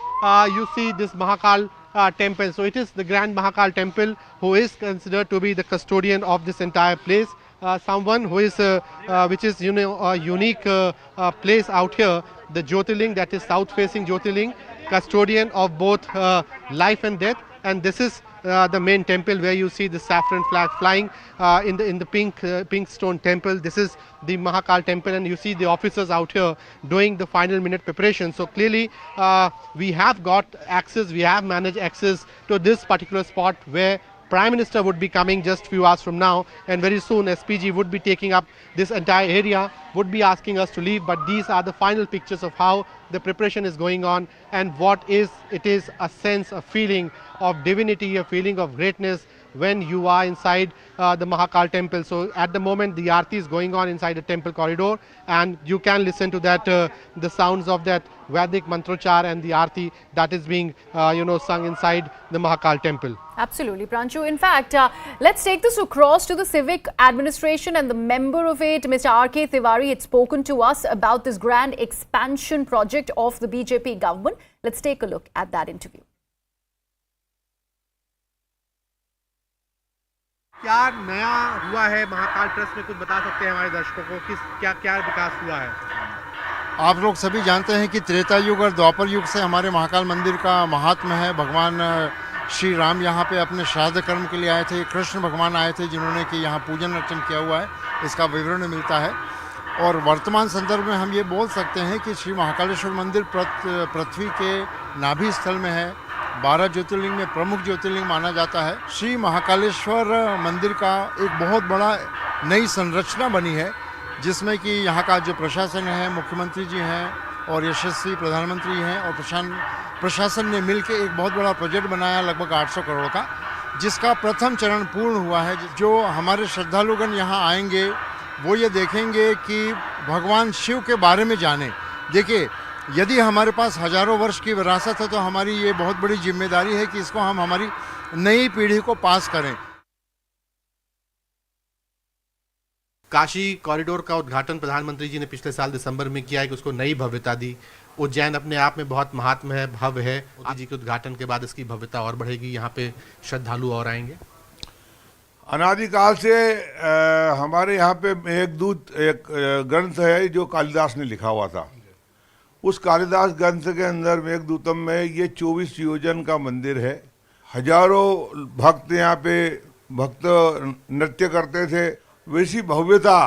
you see this Mahakal temple. So it is the grand Mahakal temple who is considered to be the custodian of this entire place. Someone who is which is a unique place out here, the Jyotirling, that is south facing Jyotirling, custodian of both life and death. And this is the main temple where you see the saffron flag flying in the pink stone temple. This is the Mahakal temple, and you see the officers out here doing the final minute preparation. So clearly we have got access, we have managed access to this particular spot where Prime Minister would be coming just few hours from now, and very soon SPG would be taking up this entire area, would be asking us to leave. But these are the final pictures of how the preparation is going on, and it is a sense, a feeling of divinity, a feeling of greatness when you are inside the Mahakal temple. So at the moment the Aarti is going on inside the temple corridor, and you can listen to that the sounds of that Vedic mantrochar and the Aarti that is being sung inside the Mahakal temple. Absolutely, Pranshu. In fact, let's take this across to the civic administration, and the member of it, Mr. R.K. Tiwari, had spoken to us about this grand expansion project of the BJP government. Let's take a look at that interview. क्या नया हुआ है Mahakal trust में, कुछ बता सकते हैं हमारे दर्शकों को, किस क्या क्या विकास हुआ है? आप लोग सभी जानते हैं कि त्रेता युग और द्वापर युग से हमारे महाकाल मंदिर का महात्म्य है। भगवान श्री राम यहाँ पे अपने श्राद्ध कर्म के लिए आए थे, कृष्ण भगवान आए थे जिन्होंने कि यहाँ पूजन अर्चन किया हुआ है, इसका विवरण मिलता है। और वर्तमान संदर्भ में हम ये बोल सकते हैं कि श्री महाकालेश्वर मंदिर पृथ्वी के नाभि स्थल में है, 12 ज्योतिर्लिंग में प्रमुख ज्योतिर्लिंग माना जाता है। श्री महाकालेश्वर मंदिर का एक बहुत बड़ा नई संरचना बनी है, जिसमें कि यहाँ का जो प्रशासन है, मुख्यमंत्री जी हैं और यशस्वी प्रधानमंत्री हैं, और प्रशासन ने मिलकर एक बहुत बड़ा प्रोजेक्ट बनाया लगभग 800 करोड़ का, जिसका प्रथम चरण पूर्ण हुआ है। जो हमारे श्रद्धालुगण यहाँ आएंगे वो ये देखेंगे कि भगवान शिव के बारे में जाने। देखिए, यदि हमारे पास हजारों वर्ष की विरासत है तो हमारी ये बहुत बड़ी जिम्मेदारी है कि इसको हम हमारी नई पीढ़ी को पास करें। काशी कॉरिडोर का उद्घाटन प्रधानमंत्री जी ने पिछले साल दिसंबर में किया है कि उसको नई भव्यता दी। उज्जैन अपने आप में बहुत महात्म है, भव्य है। मोदी जी के उद्घाटन के बाद इसकी भव्यता और बढ़ेगी, यहाँ पे श्रद्धालु और आएंगे। अनादिकाल से हमारे यहाँ पे एक ग्रंथ है जो कालिदास ने लिखा हुआ था। उस कालिदास ग्रंथ के अंदर मेघदूतम में ये 24 योजन का मंदिर है। हजारों भक्त यहाँ पे भक्त नृत्य करते थे। वैसी भव्यता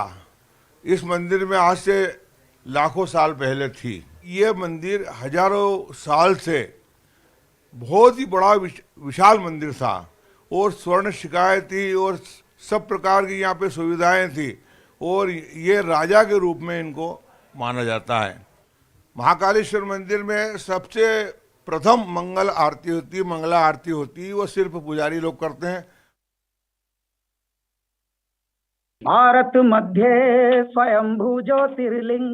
इस मंदिर में आज से लाखों साल पहले थी। ये मंदिर हजारों साल से बहुत ही बड़ा विशाल मंदिर था और स्वर्ण शिकायत थी और सब प्रकार की यहाँ पे सुविधाएं थी, और ये राजा के रूप में इनको माना जाता है। महाकालेश्वर मंदिर में सबसे प्रथम मंगल आरती होती है, मंगला आरती होती है, वो सिर्फ पुजारी लोग करते हैं। भारत मध्ये स्वयंभू ज्योतिर्लिंग।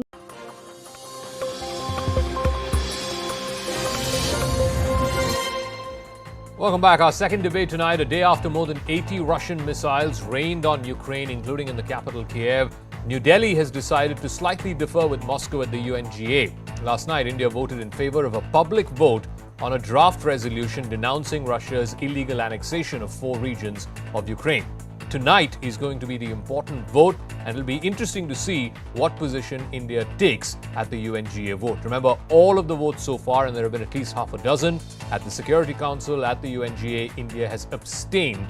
Welcome back. Our second debate tonight, a day after more than 80 Russian missiles rained on Ukraine, including in the capital Kiev. New Delhi has decided to slightly differ with Moscow at the UNGA. Last night, India voted in favor of a public vote on a draft resolution denouncing Russia's illegal annexation of 4 regions of Ukraine. Tonight is going to be the important vote, and it'll be interesting to see what position India takes at the UNGA vote. Remember, all of the votes so far, and there have been at least half a dozen at the Security Council, at the UNGA, India has abstained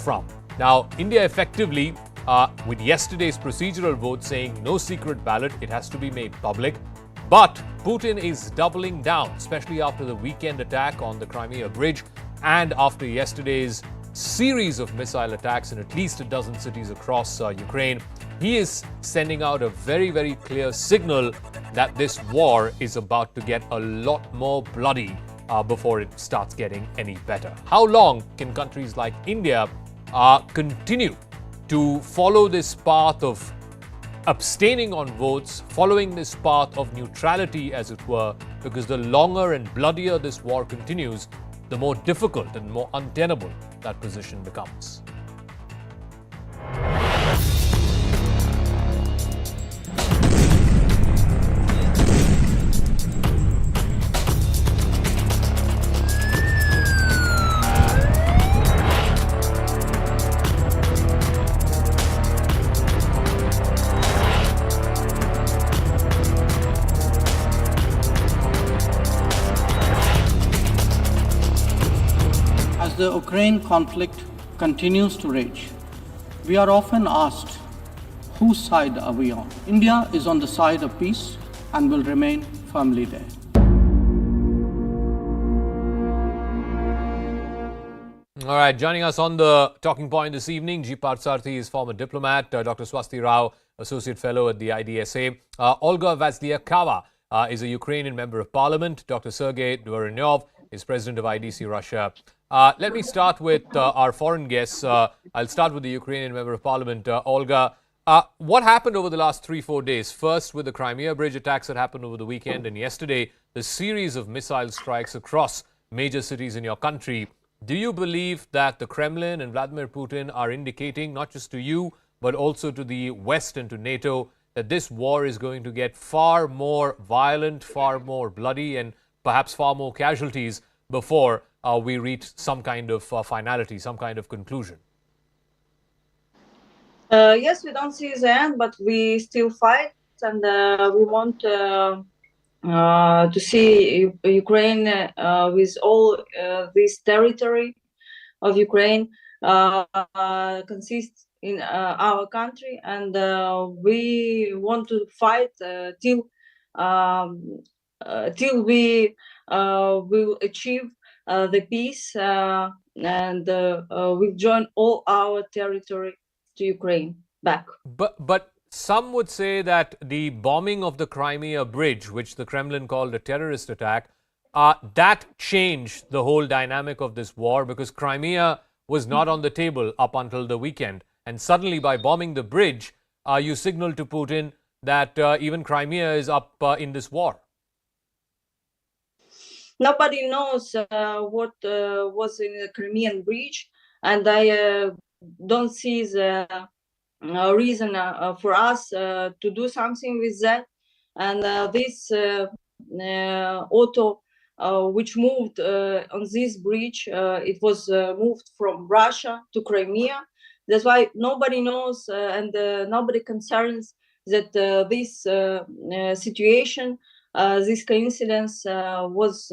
from. Now, India effectively, with yesterday's procedural vote saying no secret ballot, it has to be made public. But Putin is doubling down, especially after the weekend attack on the Crimea bridge and after yesterday's series of missile attacks in at least a dozen cities across Ukraine. He is sending out a very, very clear signal that this war is about to get a lot more bloody before it starts getting any better. How long can countries like India continue to follow this path of abstaining on votes, following this path of neutrality, as it were? Because the longer and bloodier this war continues, the more difficult and more untenable that position becomes. The Ukraine conflict continues to rage. We are often asked, whose side are we on? India is on the side of peace and will remain firmly there. All right, joining us on the talking point this evening, G. Parthasarathy is former diplomat, Dr. Swasti Rao, Associate Fellow at the IDSA. Olga Vazliakova is a Ukrainian Member of Parliament. Dr. Sergei Dvoranyov is President of IDC Russia. Let me start with our foreign guests. I'll start with the Ukrainian Member of Parliament, Olga. What happened over the last 3-4 days? First, with the Crimea bridge attacks that happened over the weekend, and yesterday, the series of missile strikes across major cities in your country. Do you believe that the Kremlin and Vladimir Putin are indicating, not just to you, but also to the West and to NATO, that this war is going to get far more violent, far more bloody, and perhaps far more casualties before we reach some kind of finality, some kind of conclusion? Yes, we don't see the end, but we still fight, and we want to see Ukraine with all this territory of Ukraine consists in our country, and we want to fight till we will achieve the peace and we join all our territory to Ukraine back. But some would say that the bombing of the Crimea bridge, which the Kremlin called a terrorist attack, that changed the whole dynamic of this war, because Crimea was not on the table up until the weekend. And suddenly, by bombing the bridge, you signaled to Putin that even Crimea is up in this war. Nobody knows what was in the Crimean bridge, and I don't see the reason for us to do something with that. And this auto which moved on this bridge, it was moved from Russia to Crimea. That's why nobody knows and nobody concerns that this situation, this coincidence was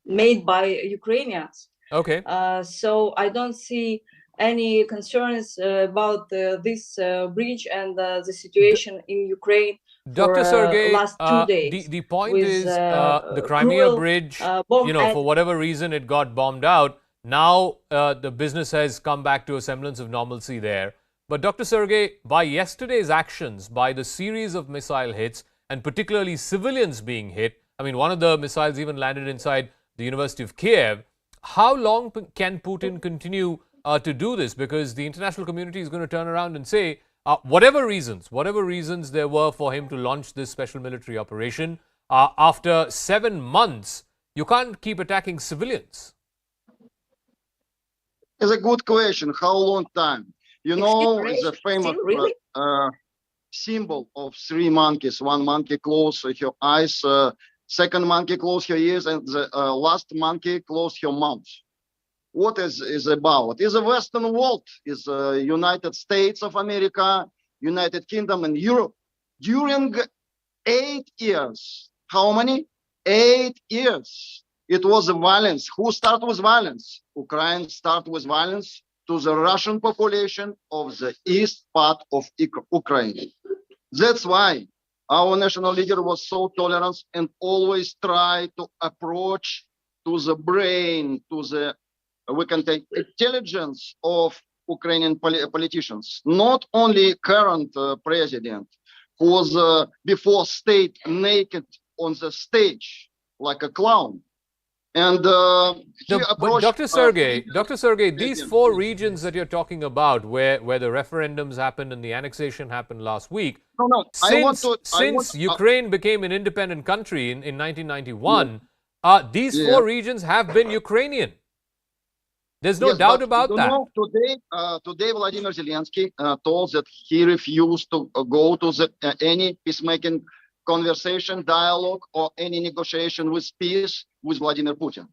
made by Ukrainians. Okay. So I don't see any concerns about this bridge and the situation in Ukraine for Dr. Sergey, last 2 days. the point with, is the Crimea cruel, bridge, bomb for whatever reason it got bombed out. Now the business has come back to a semblance of normalcy there. But Dr. Sergey, by yesterday's actions, by the series of missile hits, and particularly civilians being hit, I mean, one of the missiles even landed inside the University of Kiev. How long can Putin continue to do this? Because the international community is going to turn around and say, whatever reasons there were for him to launch this special military operation, after 7 months, you can't keep attacking civilians. It's a good question. How long time? You know, the famous symbol of three monkeys. One monkey close her eyes, second monkey close her ears, and the last monkey close her mouth. What is about? Is a Western world, is United States of America, United Kingdom, and Europe. During 8 years, how many? 8 years. It was a violence. Who started with violence? Ukraine started with violence to the Russian population of the east part of Ukraine. That's why our national leader was so tolerant and always tried to approach to the brain, to the, we can take intelligence of Ukrainian politicians, not only current president, who was before state naked on the stage like a clown. And but Dr. Sergey, these four regions that you're talking about, where the referendums happened and the annexation happened last week, since Ukraine became an independent country in 1991, these four regions have been Ukrainian. There's no doubt about that. Today, Vladimir Zelensky told that he refused to go to any peacemaking conversation, dialogue, or any negotiation with peace with Vladimir Putin.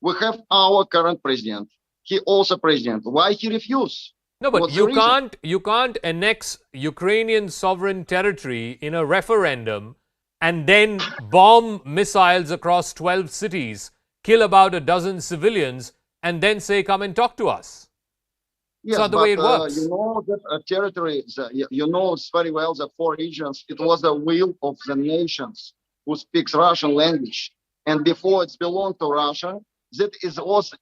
We have our current president. He also president. Why he refused? No, but you can't annex Ukrainian sovereign territory in a referendum and then bomb missiles across 12 cities, kill about a dozen civilians, and then say, come and talk to us. Yes, it's not the way it works. You know that territory, you know very well the four regions, it was the will of the nations who speaks Russian language. And before it belonged to Russia, that was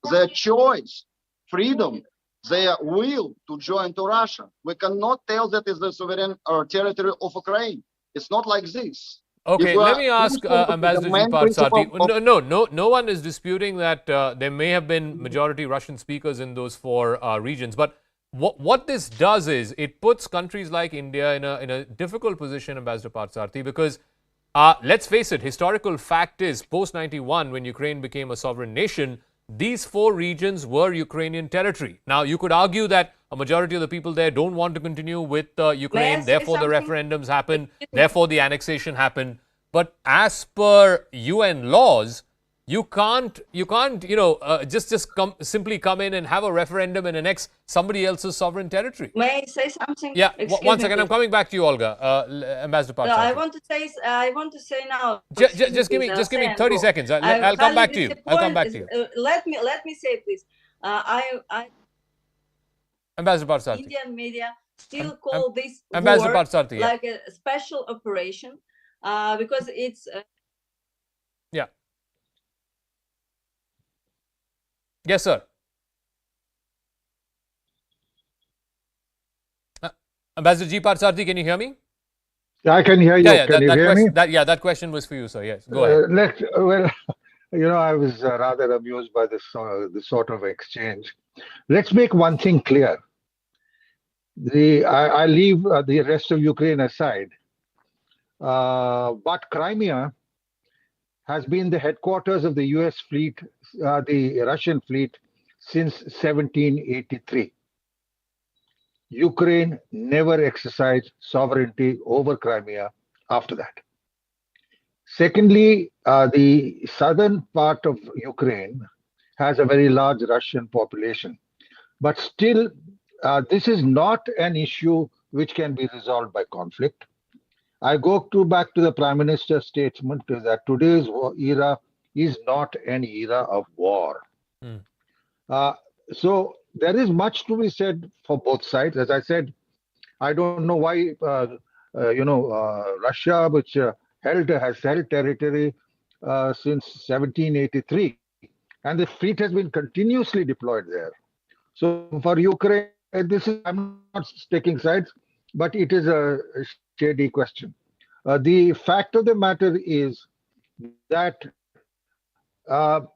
their choice, freedom, their will to join to Russia. We cannot tell that is the sovereign territory of Ukraine. It's not like this. Okay, let me ask Ambassador Partsati. No one is disputing that there may have been majority Russian speakers in those four regions. But what this does is it puts countries like India in a difficult position, Ambassador Partsati, because let's face it, historical fact is post-91, when Ukraine became a sovereign nation, these four regions were Ukrainian territory. Now, you could argue that a majority of the people there don't want to continue with Ukraine, therefore the referendums happened, therefore the annexation happened. But as per UN laws, You can't, simply come in and have a referendum and annex somebody else's sovereign territory. May I say something? Yeah, Excuse one me, second. I'm please. coming back to you, Olga. Ambassador No, Parsati. I want to say now. Just give me 30 seconds. I'll come back to you. I'll come back to you. Let me say, please. Ambassador Parsati. Indian media still call this Ambassador war Parsati, yeah. like a special operation because it's. Yeah. Yes, sir. Ambassador G. Parsati, can you hear me? I can hear you. Yeah, can you hear me? That question was for you, sir. Yes, go ahead. I was rather amused by this sort of exchange. Let's make one thing clear. I leave the rest of Ukraine aside, but Crimea has been the headquarters of the US fleet, the Russian fleet, since 1783. Ukraine never exercised sovereignty over Crimea after that. Secondly, the southern part of Ukraine has a very large Russian population. But still, this is not an issue which can be resolved by conflict. I go back to the Prime Minister's statement that today's era is not an era of war. So there is much to be said for both sides. As I said, I don't know why Russia, which has held territory since 1783, and the fleet has been continuously deployed there. So for Ukraine, I'm not taking sides, but it is a shady question. The fact of the matter is that the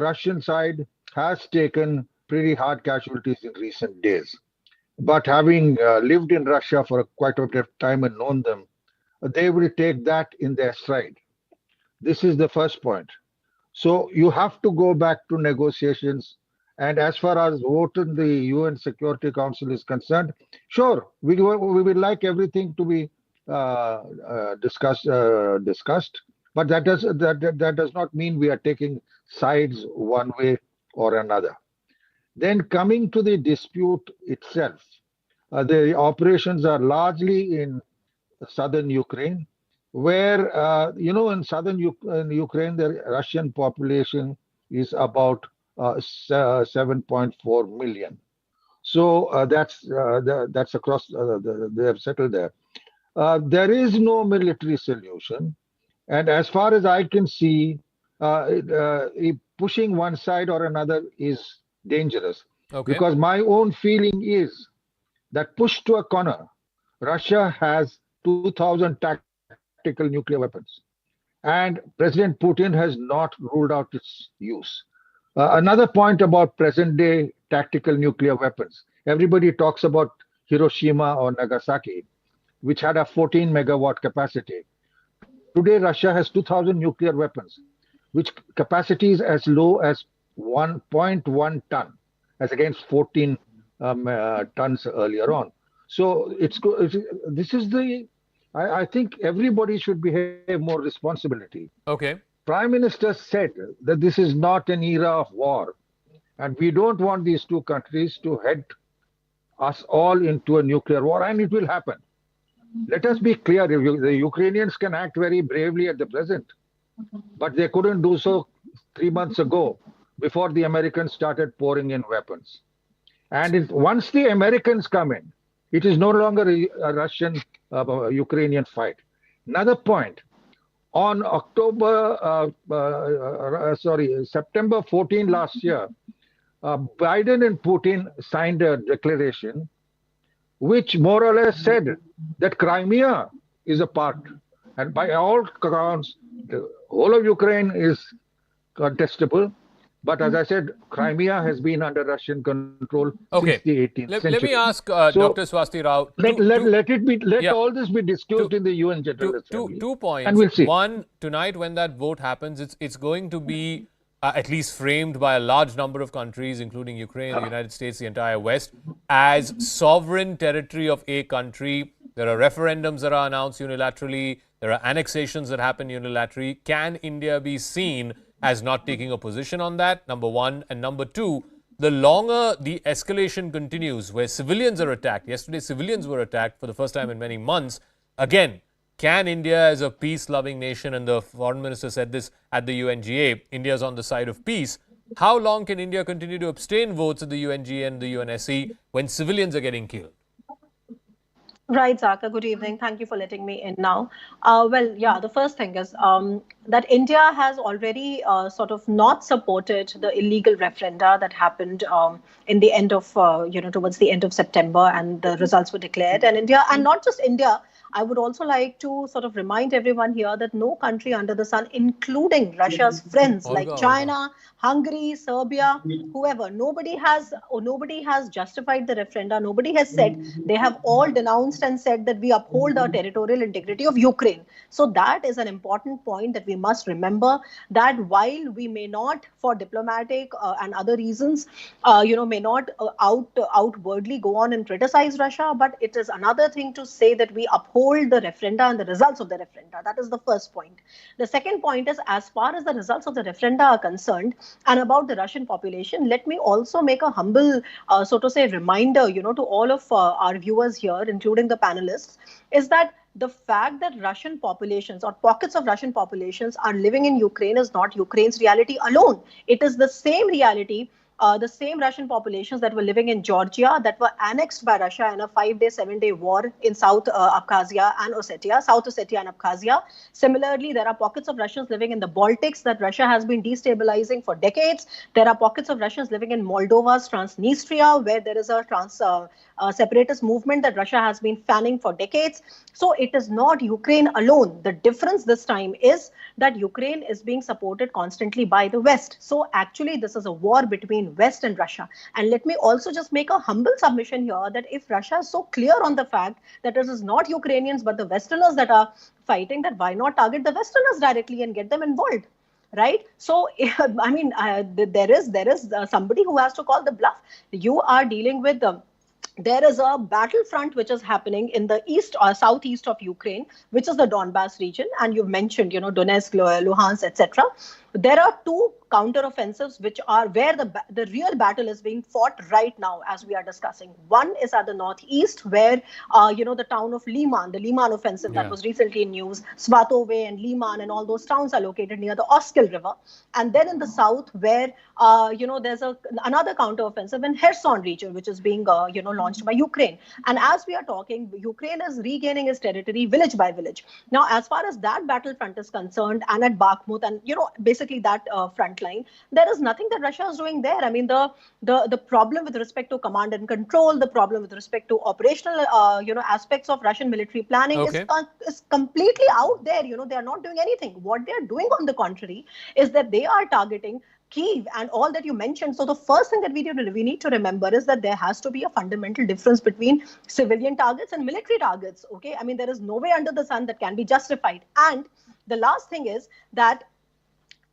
Russian side has taken pretty hard casualties in recent days. But having lived in Russia for quite a bit of time and known them, they will take that in their stride. This is the first point. So you have to go back to negotiations. And as far as vote in the UN Security Council is concerned, sure, we would like everything to be discussed, but that does not mean we are taking sides one way or another. Then coming to the dispute itself, the operations are largely in southern Ukraine, where in southern Ukraine the Russian population is about 7.4 million. So that's across. They have settled there. There is no military solution, and as far as I can see, pushing one side or another is dangerous. Okay. Because my own feeling is that pushed to a corner, Russia has 2,000 tactical nuclear weapons, and President Putin has not ruled out its use. Another point about present-day tactical nuclear weapons. Everybody talks about Hiroshima or Nagasaki, which had a 14 megawatt capacity. Today, Russia has 2,000 nuclear weapons, which capacity is as low as 1.1 ton, as against 14 tons earlier on. So I think everybody should behave more responsibility. Okay. Prime Minister said that this is not an era of war, and we don't want these two countries to head us all into a nuclear war, and it will happen. Let us be clear, the Ukrainians can act very bravely at the present, but they couldn't do so 3 months ago before the Americans started pouring in weapons. And once the Americans come in, it is no longer a Russian-Ukrainian fight. Another point, on September 14 last year, Biden and Putin signed a declaration which more or less said that Crimea is a part, and by all accounts, the whole of Ukraine is contestable. But as I said, Crimea has been under Russian control since the 18th century. Let me ask Dr. Swasti Rao. Let all this be discussed in the UN General Assembly. 2 points. And we'll see. One, tonight when that vote happens, it's going to be at least framed by a large number of countries, including Ukraine, the United States, the entire West, as sovereign territory of a country There are referendums that are announced unilaterally. There are annexations that happen unilaterally. Can India be seen as not taking a position on that? Number one. And number two, the longer the escalation continues, where civilians are attacked, yesterday civilians were attacked for the first time in many months, again, can India as a peace-loving nation, and the foreign minister said this at the UNGA, India is on the side of peace. How long can India continue to abstain votes at the UNGA and the UNSC when civilians are getting killed? Right, Zaka. Good evening. Thank you for letting me in now. Well, yeah, the first thing is that India has already sort of not supported the illegal referenda that happened in the end of, towards the end of September, and the results were declared. And India, and not just India, I would also like to sort of remind everyone here that no country under the sun, including Russia's friends like China, Hungary, Serbia, whoever, nobody has justified the referenda. Nobody has said. They have all denounced and said that we uphold the territorial integrity of Ukraine. So that is an important point that we must remember, that while we may not, for diplomatic and other reasons, may not outwardly go on and criticize Russia, but it is another thing to say that we uphold the referenda and the results of the referenda. That is the first point. The second point is, as far as the results of the referenda are concerned and about the Russian population, let me also make a humble, so to say, reminder, to all of our viewers here, including the panelists, is that the fact that Russian populations or pockets of Russian populations are living in Ukraine is not Ukraine's reality alone. It is the same reality, the same Russian populations that were living in Georgia, that were annexed by Russia in a 5-day, 7-day war in South Abkhazia and Ossetia, South Ossetia and Abkhazia. Similarly, there are pockets of Russians living in the Baltics that Russia has been destabilizing for decades. There are pockets of Russians living in Moldova's Transnistria, where there is a separatist movement that Russia has been fanning for decades. So it is not Ukraine alone. The difference this time is that Ukraine is being supported constantly by the West. So actually, this is a war between West and Russia. And let me also just make a humble submission here that if Russia is so clear on the fact that it is not Ukrainians but the Westerners that are fighting, that why not target the Westerners directly and get them involved? Right? So, I mean, there is somebody who has to call the bluff. You are dealing with there is a battlefront which is happening in the east or southeast of Ukraine, which is the Donbass region. And you've mentioned, Donetsk, Luhansk, etc. There are two counteroffensives which are where the real battle is being fought right now as we are discussing. One is at the northeast where, the town of Liman, the Liman offensive that was recently in news, Svatove and Liman and all those towns are located near the Oskil River. And then in the south where, there's another counteroffensive in Kherson region, which is being, launched by Ukraine. And as we are talking, Ukraine is regaining its territory village by village. Now, as far as that battlefront is concerned, and at Bakhmut and, basically that front line, there is nothing that Russia is doing there. I mean, the problem with respect to command and control, the problem with respect to operational, aspects of Russian military planning is completely out there. They are not doing anything. What they are doing, on the contrary, is that they are targeting Kyiv and all that you mentioned. So the first thing that we need to remember is that there has to be a fundamental difference between civilian targets and military targets. Okay, I mean, there is no way under the sun that can be justified. And the last thing is that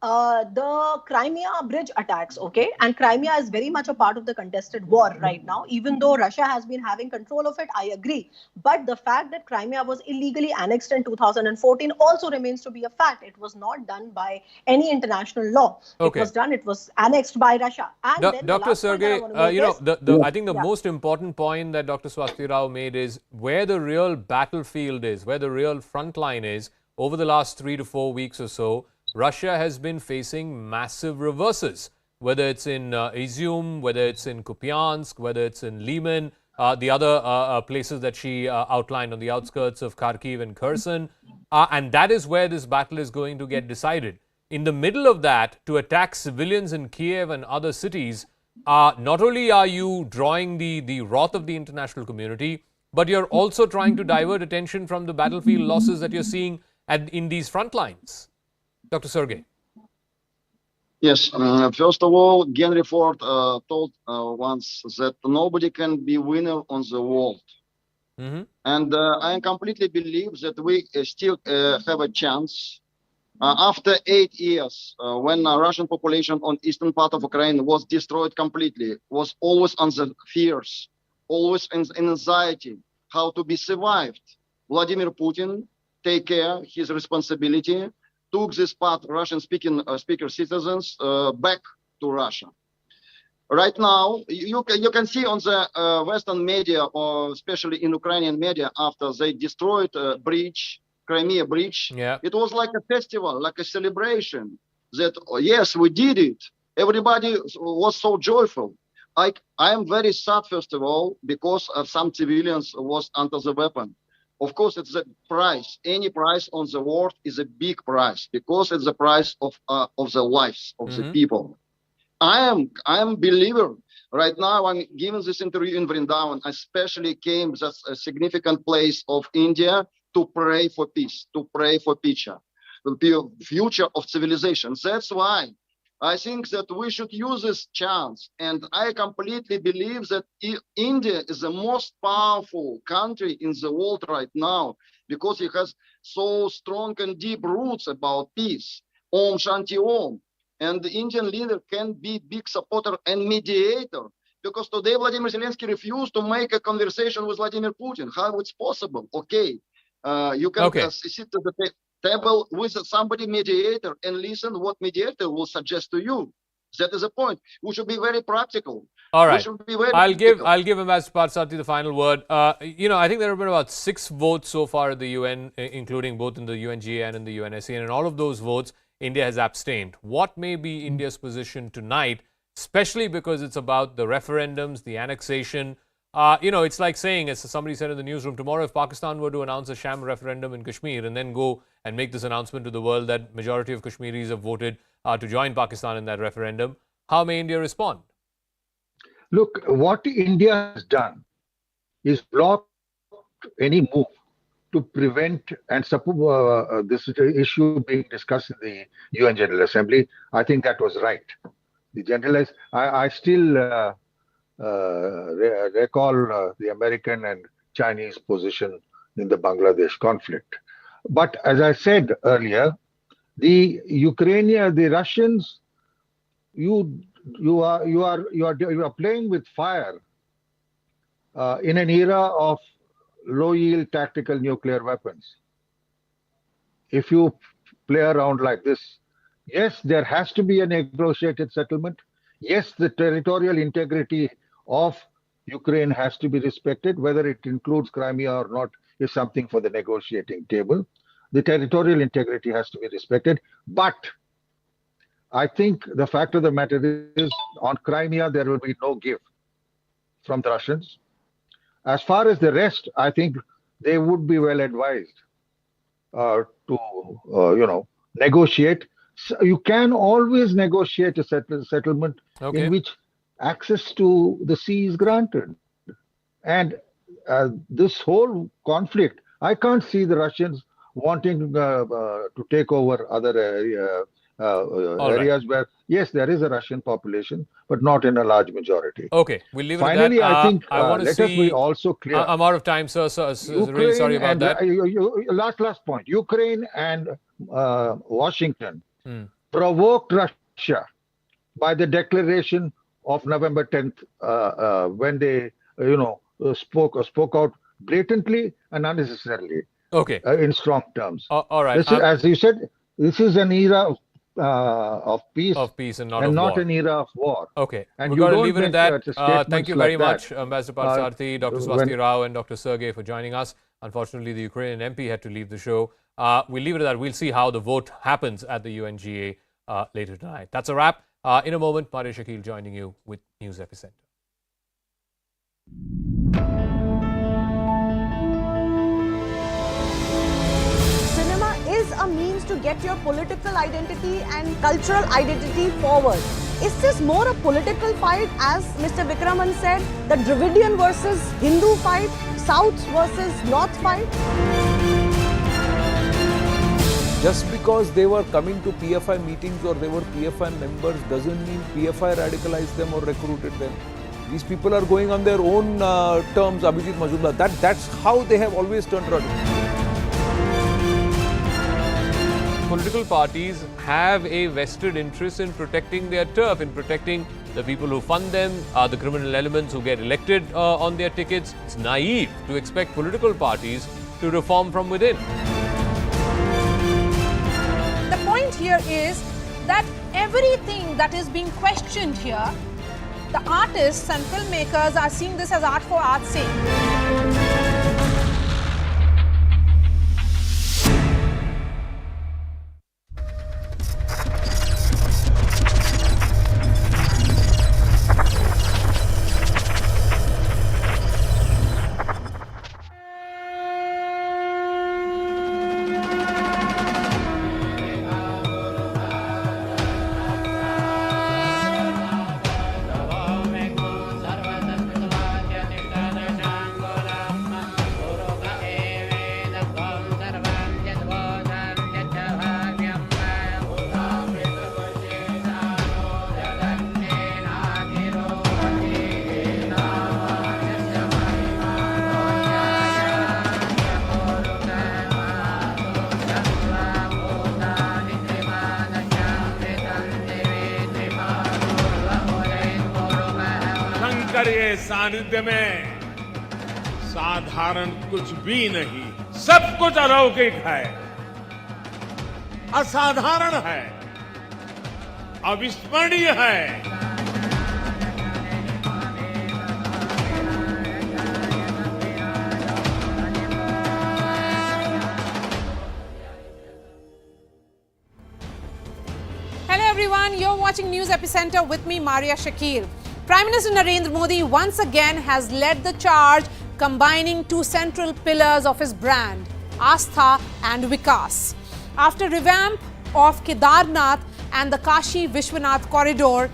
the Crimea bridge attacks, okay? And Crimea is very much a part of the contested war right now, even though Russia has been having control of it, I agree. But the fact that Crimea was illegally annexed in 2014 also remains to be a fact. It was not done by any international law. It was annexed by Russia. And then Dr. Sergey, I think the most important point that Dr. Swasti Rao made is where the real battlefield is, where the real front line is. Over the last 3 to 4 weeks or so, Russia has been facing massive reverses, whether it's in Izium, whether it's in Kupiansk, whether it's in Liman, the other places that she outlined on the outskirts of Kharkiv and Kherson. And that is where this battle is going to get decided. In the middle of that, to attack civilians in Kiev and other cities, not only are you drawing the wrath of the international community, but you're also trying to divert attention from the battlefield losses that you're seeing in these front lines. Dr. Sergey. Yes, first of all, Henry Ford told once that nobody can be winner on the world. And I completely believe that we still have a chance. After 8 years, when the Russian population on eastern part of Ukraine was destroyed completely, was always on the fears, always in anxiety, how to be survived. Vladimir Putin take care his responsibility, took this part Russian speaker citizens back to Russia. Right now, you can see on the Western media, or especially in Ukrainian media, after they destroyed Crimea bridge, it was like a festival, like a celebration that, yes, we did it. Everybody was so joyful. I am very sad, first of all, because some civilians was under the weapon. Of course, it's a price. Any price on the world is a big price because it's the price of the lives of the people. I am believer. Right now, I'm giving this interview in Vrindavan. I especially came to a significant place of India to pray for peace, to pray for the future of civilization. That's why I think that we should use this chance. And I completely believe that India is the most powerful country in the world right now because it has so strong and deep roots about peace. Om Shanti Om. And the Indian leader can be big supporter and mediator. Because today Vladimir Zelensky refused to make a conversation with Vladimir Putin. How it's possible? Okay, you can sit at the table with somebody mediator and listen what mediator will suggest to you. That is the point. We should be very practical. All right. We should be very I'll give Ambassador Parsati the final word. I think there have been about 6 votes so far at the UN, including both in the UNGA and in the UNSC. And in all of those votes, India has abstained. What may be India's position tonight, especially because it's about the referendums, the annexation? It's like saying, as somebody said in the newsroom, tomorrow if Pakistan were to announce a sham referendum in Kashmir and then go and make this announcement to the world that majority of Kashmiris have voted to join Pakistan in that referendum, how may India respond? Look, what India has done is block any move to prevent and support this issue being discussed in the UN General Assembly. I think that was right. The General, I still recall the American and Chinese position in the Bangladesh conflict. But as I said earlier, the Russians, you are playing with fire in an era of low-yield tactical nuclear weapons. If you play around like this, yes, there has to be a negotiated settlement. Yes, the territorial integrity of Ukraine has to be respected. Whether it includes Crimea or not is something for the negotiating table. The territorial integrity has to be respected. But I think the fact of the matter is, on Crimea, there will be no give from the Russians. As far as the rest, I think they would be well advised to, negotiate. So you can always negotiate a settlement in which access to the sea is granted. And this whole conflict, I can't see the Russians wanting to take over other areas where, yes, there is a Russian population, but not in a large majority. Okay, we'll leave it Finally, at that. I think I want to let us be also clear. I'm out of time, sir. So really sorry about that. Last point. Ukraine and Washington provoked Russia by the declaration of November 10th when they, spoke out blatantly and unnecessarily. Okay. In strong terms. All right. As you said, this is an era of peace. Of peace and not of not war. An era of war. Okay. And we're you going to don't leave it at make, that. Thank you very like much, that. Ambassador Parsati, Dr. Swasti Rao, and Dr. Sergey for joining us. Unfortunately, the Ukrainian MP had to leave the show. We'll leave it at that. We'll see how the vote happens at the UNGA later tonight. That's a wrap. In a moment, Maria Shakil joining you with News Epicenter. Cinema is a means to get your political identity and cultural identity forward. Is this more a political fight, as Mr. Vikraman said, the Dravidian versus Hindu fight, South versus North fight? Just because they were coming to PFI meetings or they were PFI members doesn't mean PFI radicalized them or recruited them. These people are going on their own terms, Abhijit Majumdar. That's how they have always turned around. Political parties have a vested interest in protecting their turf, in protecting The people who fund them are the criminal elements who get elected on their tickets. It's naive to expect political parties to reform from within. The point here is that everything that is being questioned here, the artists and filmmakers are seeing this as art for art's sake. के सानिध्य में साधारण कुछ भी नहीं, सब कुछ अलौकिक है, असाधारण है, अविस्मरणीय है। Hello everyone, you're watching News Epicenter with me, Maria Shakir. Prime Minister Narendra Modi once again has led the charge, combining two central pillars of his brand, Astha and Vikas. After revamp of Kedarnath and the Kashi Vishwanath Corridor,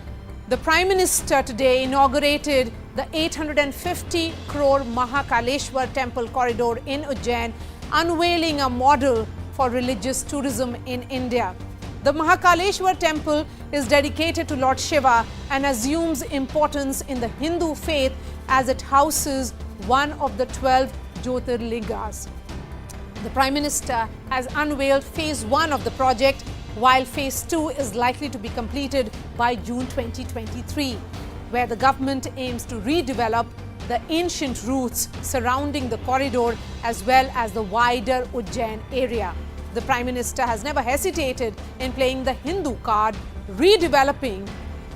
the Prime Minister today inaugurated the 850 crore Mahakaleshwar Temple Corridor in Ujjain, unveiling a model for religious tourism in India. The Mahakaleshwar temple is dedicated to Lord Shiva and assumes importance in the Hindu faith as it houses one of the 12 Jyotirlingas. The Prime Minister has unveiled phase 1 of the project, while phase 2 is likely to be completed by June 2023, where the government aims to redevelop the ancient routes surrounding the corridor as well as the wider Ujjain area. The Prime Minister has never hesitated in playing the Hindu card, redeveloping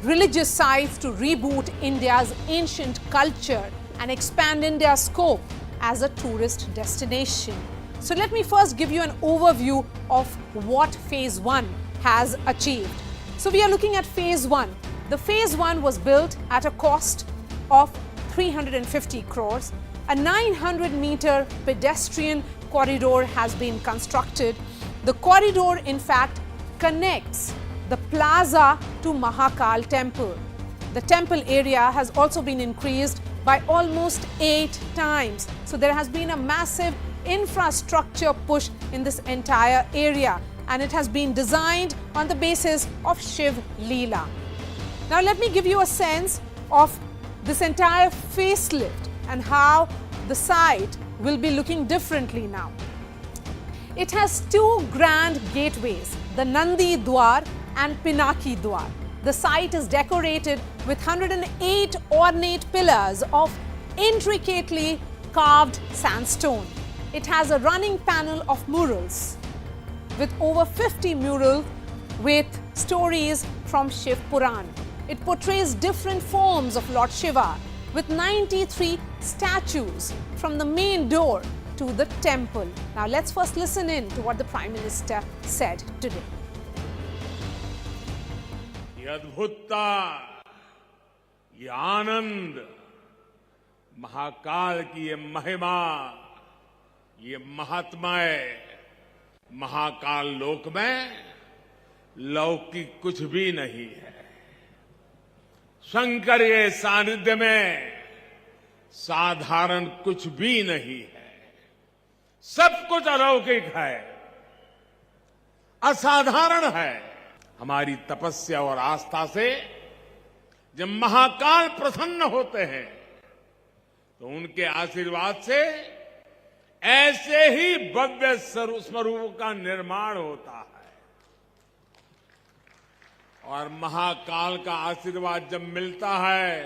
religious sites to reboot India's ancient culture and expand India's scope as a tourist destination. So let me first give you an overview of what phase 1 has achieved. So we are looking at phase 1. The phase 1 was built at a cost of 350 crores. A 900-meter pedestrian corridor has been constructed. The corridor, in fact, connects the plaza to Mahakal temple. The temple area has also been increased by almost 8 times. So there has been a massive infrastructure push in this entire area, and it has been designed on the basis of Shiv Leela. Now let me give you a sense of this entire facelift and how the site will be looking differently now. It has 2 grand gateways, the Nandi Dwar and Pinaki Dwar. The site is decorated with 108 ornate pillars of intricately carved sandstone. It has a running panel of murals with over 50 murals with stories from Shiv Puran. It portrays different forms of Lord Shiva with 93 statues from the main door to the temple. Now let's first listen in to what the Prime Minister said today. ये अद्भुतता, ये आनंद, महाकाल की ये महिमा, ये महात्म्य महाकाल लोक में लौकिक कुछ भी नहीं है। शंकर के सानिध्य में साधारण कुछ भी नहीं है, सब कुछ अलौकिक है, असाधारण है। हमारी तपस्या और आस्था से जब महाकाल प्रसन्न होते हैं तो उनके आशीर्वाद से ऐसे ही भव्य स्वरूप का निर्माण होता है। और महाकाल का आशीर्वाद जब मिलता है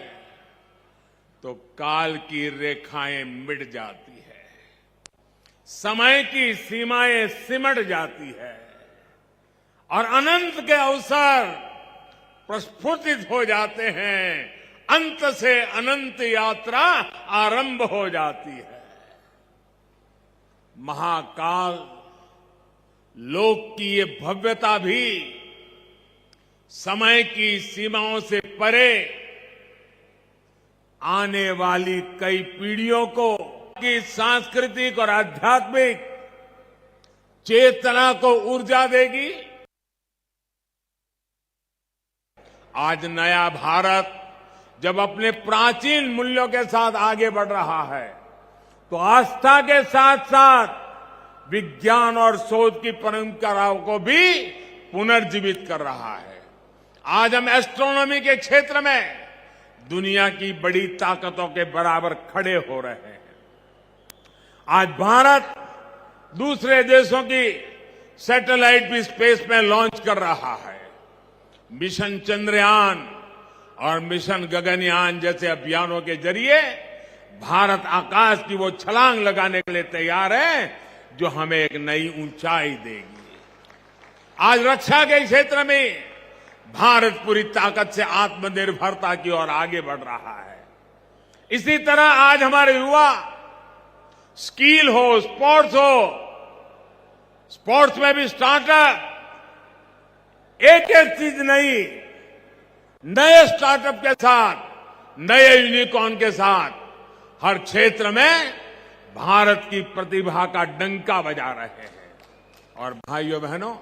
तो काल की रेखाएं मिट जाती है, समय की सीमाएं सिमट जाती है और अनंत के अवसर प्रस्फुटित हो जाते हैं। अंत से अनंत यात्रा आरंभ हो जाती है। महाकाल लोक की ये भव्यता भी समय की सीमाओं से परे आने वाली कई पीढ़ियों को की सांस्कृतिक और आध्यात्मिक चेतना को ऊर्जा देगी। आज नया भारत जब अपने प्राचीन मूल्यों के साथ आगे बढ़ रहा है तो आस्था के साथ साथ विज्ञान और शोध की परंपराओं को भी पुनर्जीवित कर रहा है। आज हम एस्ट्रोनॉमी के क्षेत्र में दुनिया की बड़ी ताकतों के बराबर खड़े हो रहे हैं। आज भारत दूसरे देशों की सैटेलाइट भी स्पेस में लॉन्च कर रहा है। मिशन चंद्रयान और मिशन गगनयान जैसे अभियानों के जरिए भारत आकाश की वो छलांग लगाने के लिए तैयार है जो हमें एक नई ऊंचाई देगी। आज रक्षा के क्षेत्र में भारत पूरी ताकत से आत्मनिर्भरता की ओर आगे बढ़ रहा है। इसी तरह आज हमारे युवा स्किल हो, स्पोर्ट्स में भी स्टार्टअप, एक चीज नहीं, नए स्टार्टअप के साथ, नए यूनिकॉर्न के साथ हर क्षेत्र में भारत की प्रतिभा का डंका बजा रहे हैं। और भाइयों बहनों,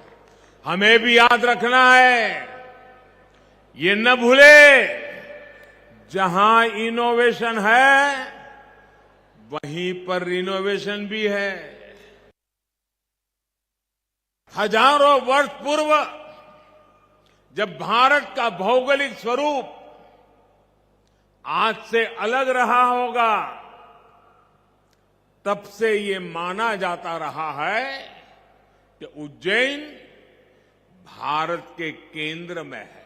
हमें भी याद रखना है, ये न भूले, जहां इनोवेशन है वहीं पर रिनोवेशन भी है। हजारों वर्ष पूर्व जब भारत का भौगोलिक स्वरूप आज से अलग रहा होगा, तब से ये माना जाता रहा है कि उज्जैन भारत के केंद्र में है।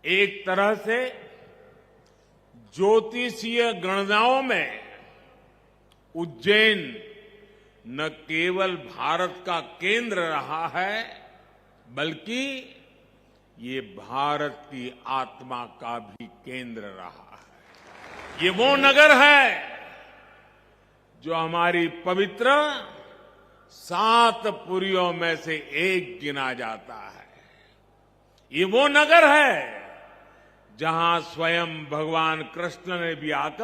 एक तरह से ज्योतिषीय गणनाओं में उज्जैन न केवल भारत का केंद्र रहा है, बल्कि ये भारत की आत्मा का भी केंद्र रहा है। ये वो नगर है जो हमारी पवित्र 7 पुरियों में से एक गिना जाता है। ये वो नगर है जहां स्वयं भगवान कृष्ण ने भी आकर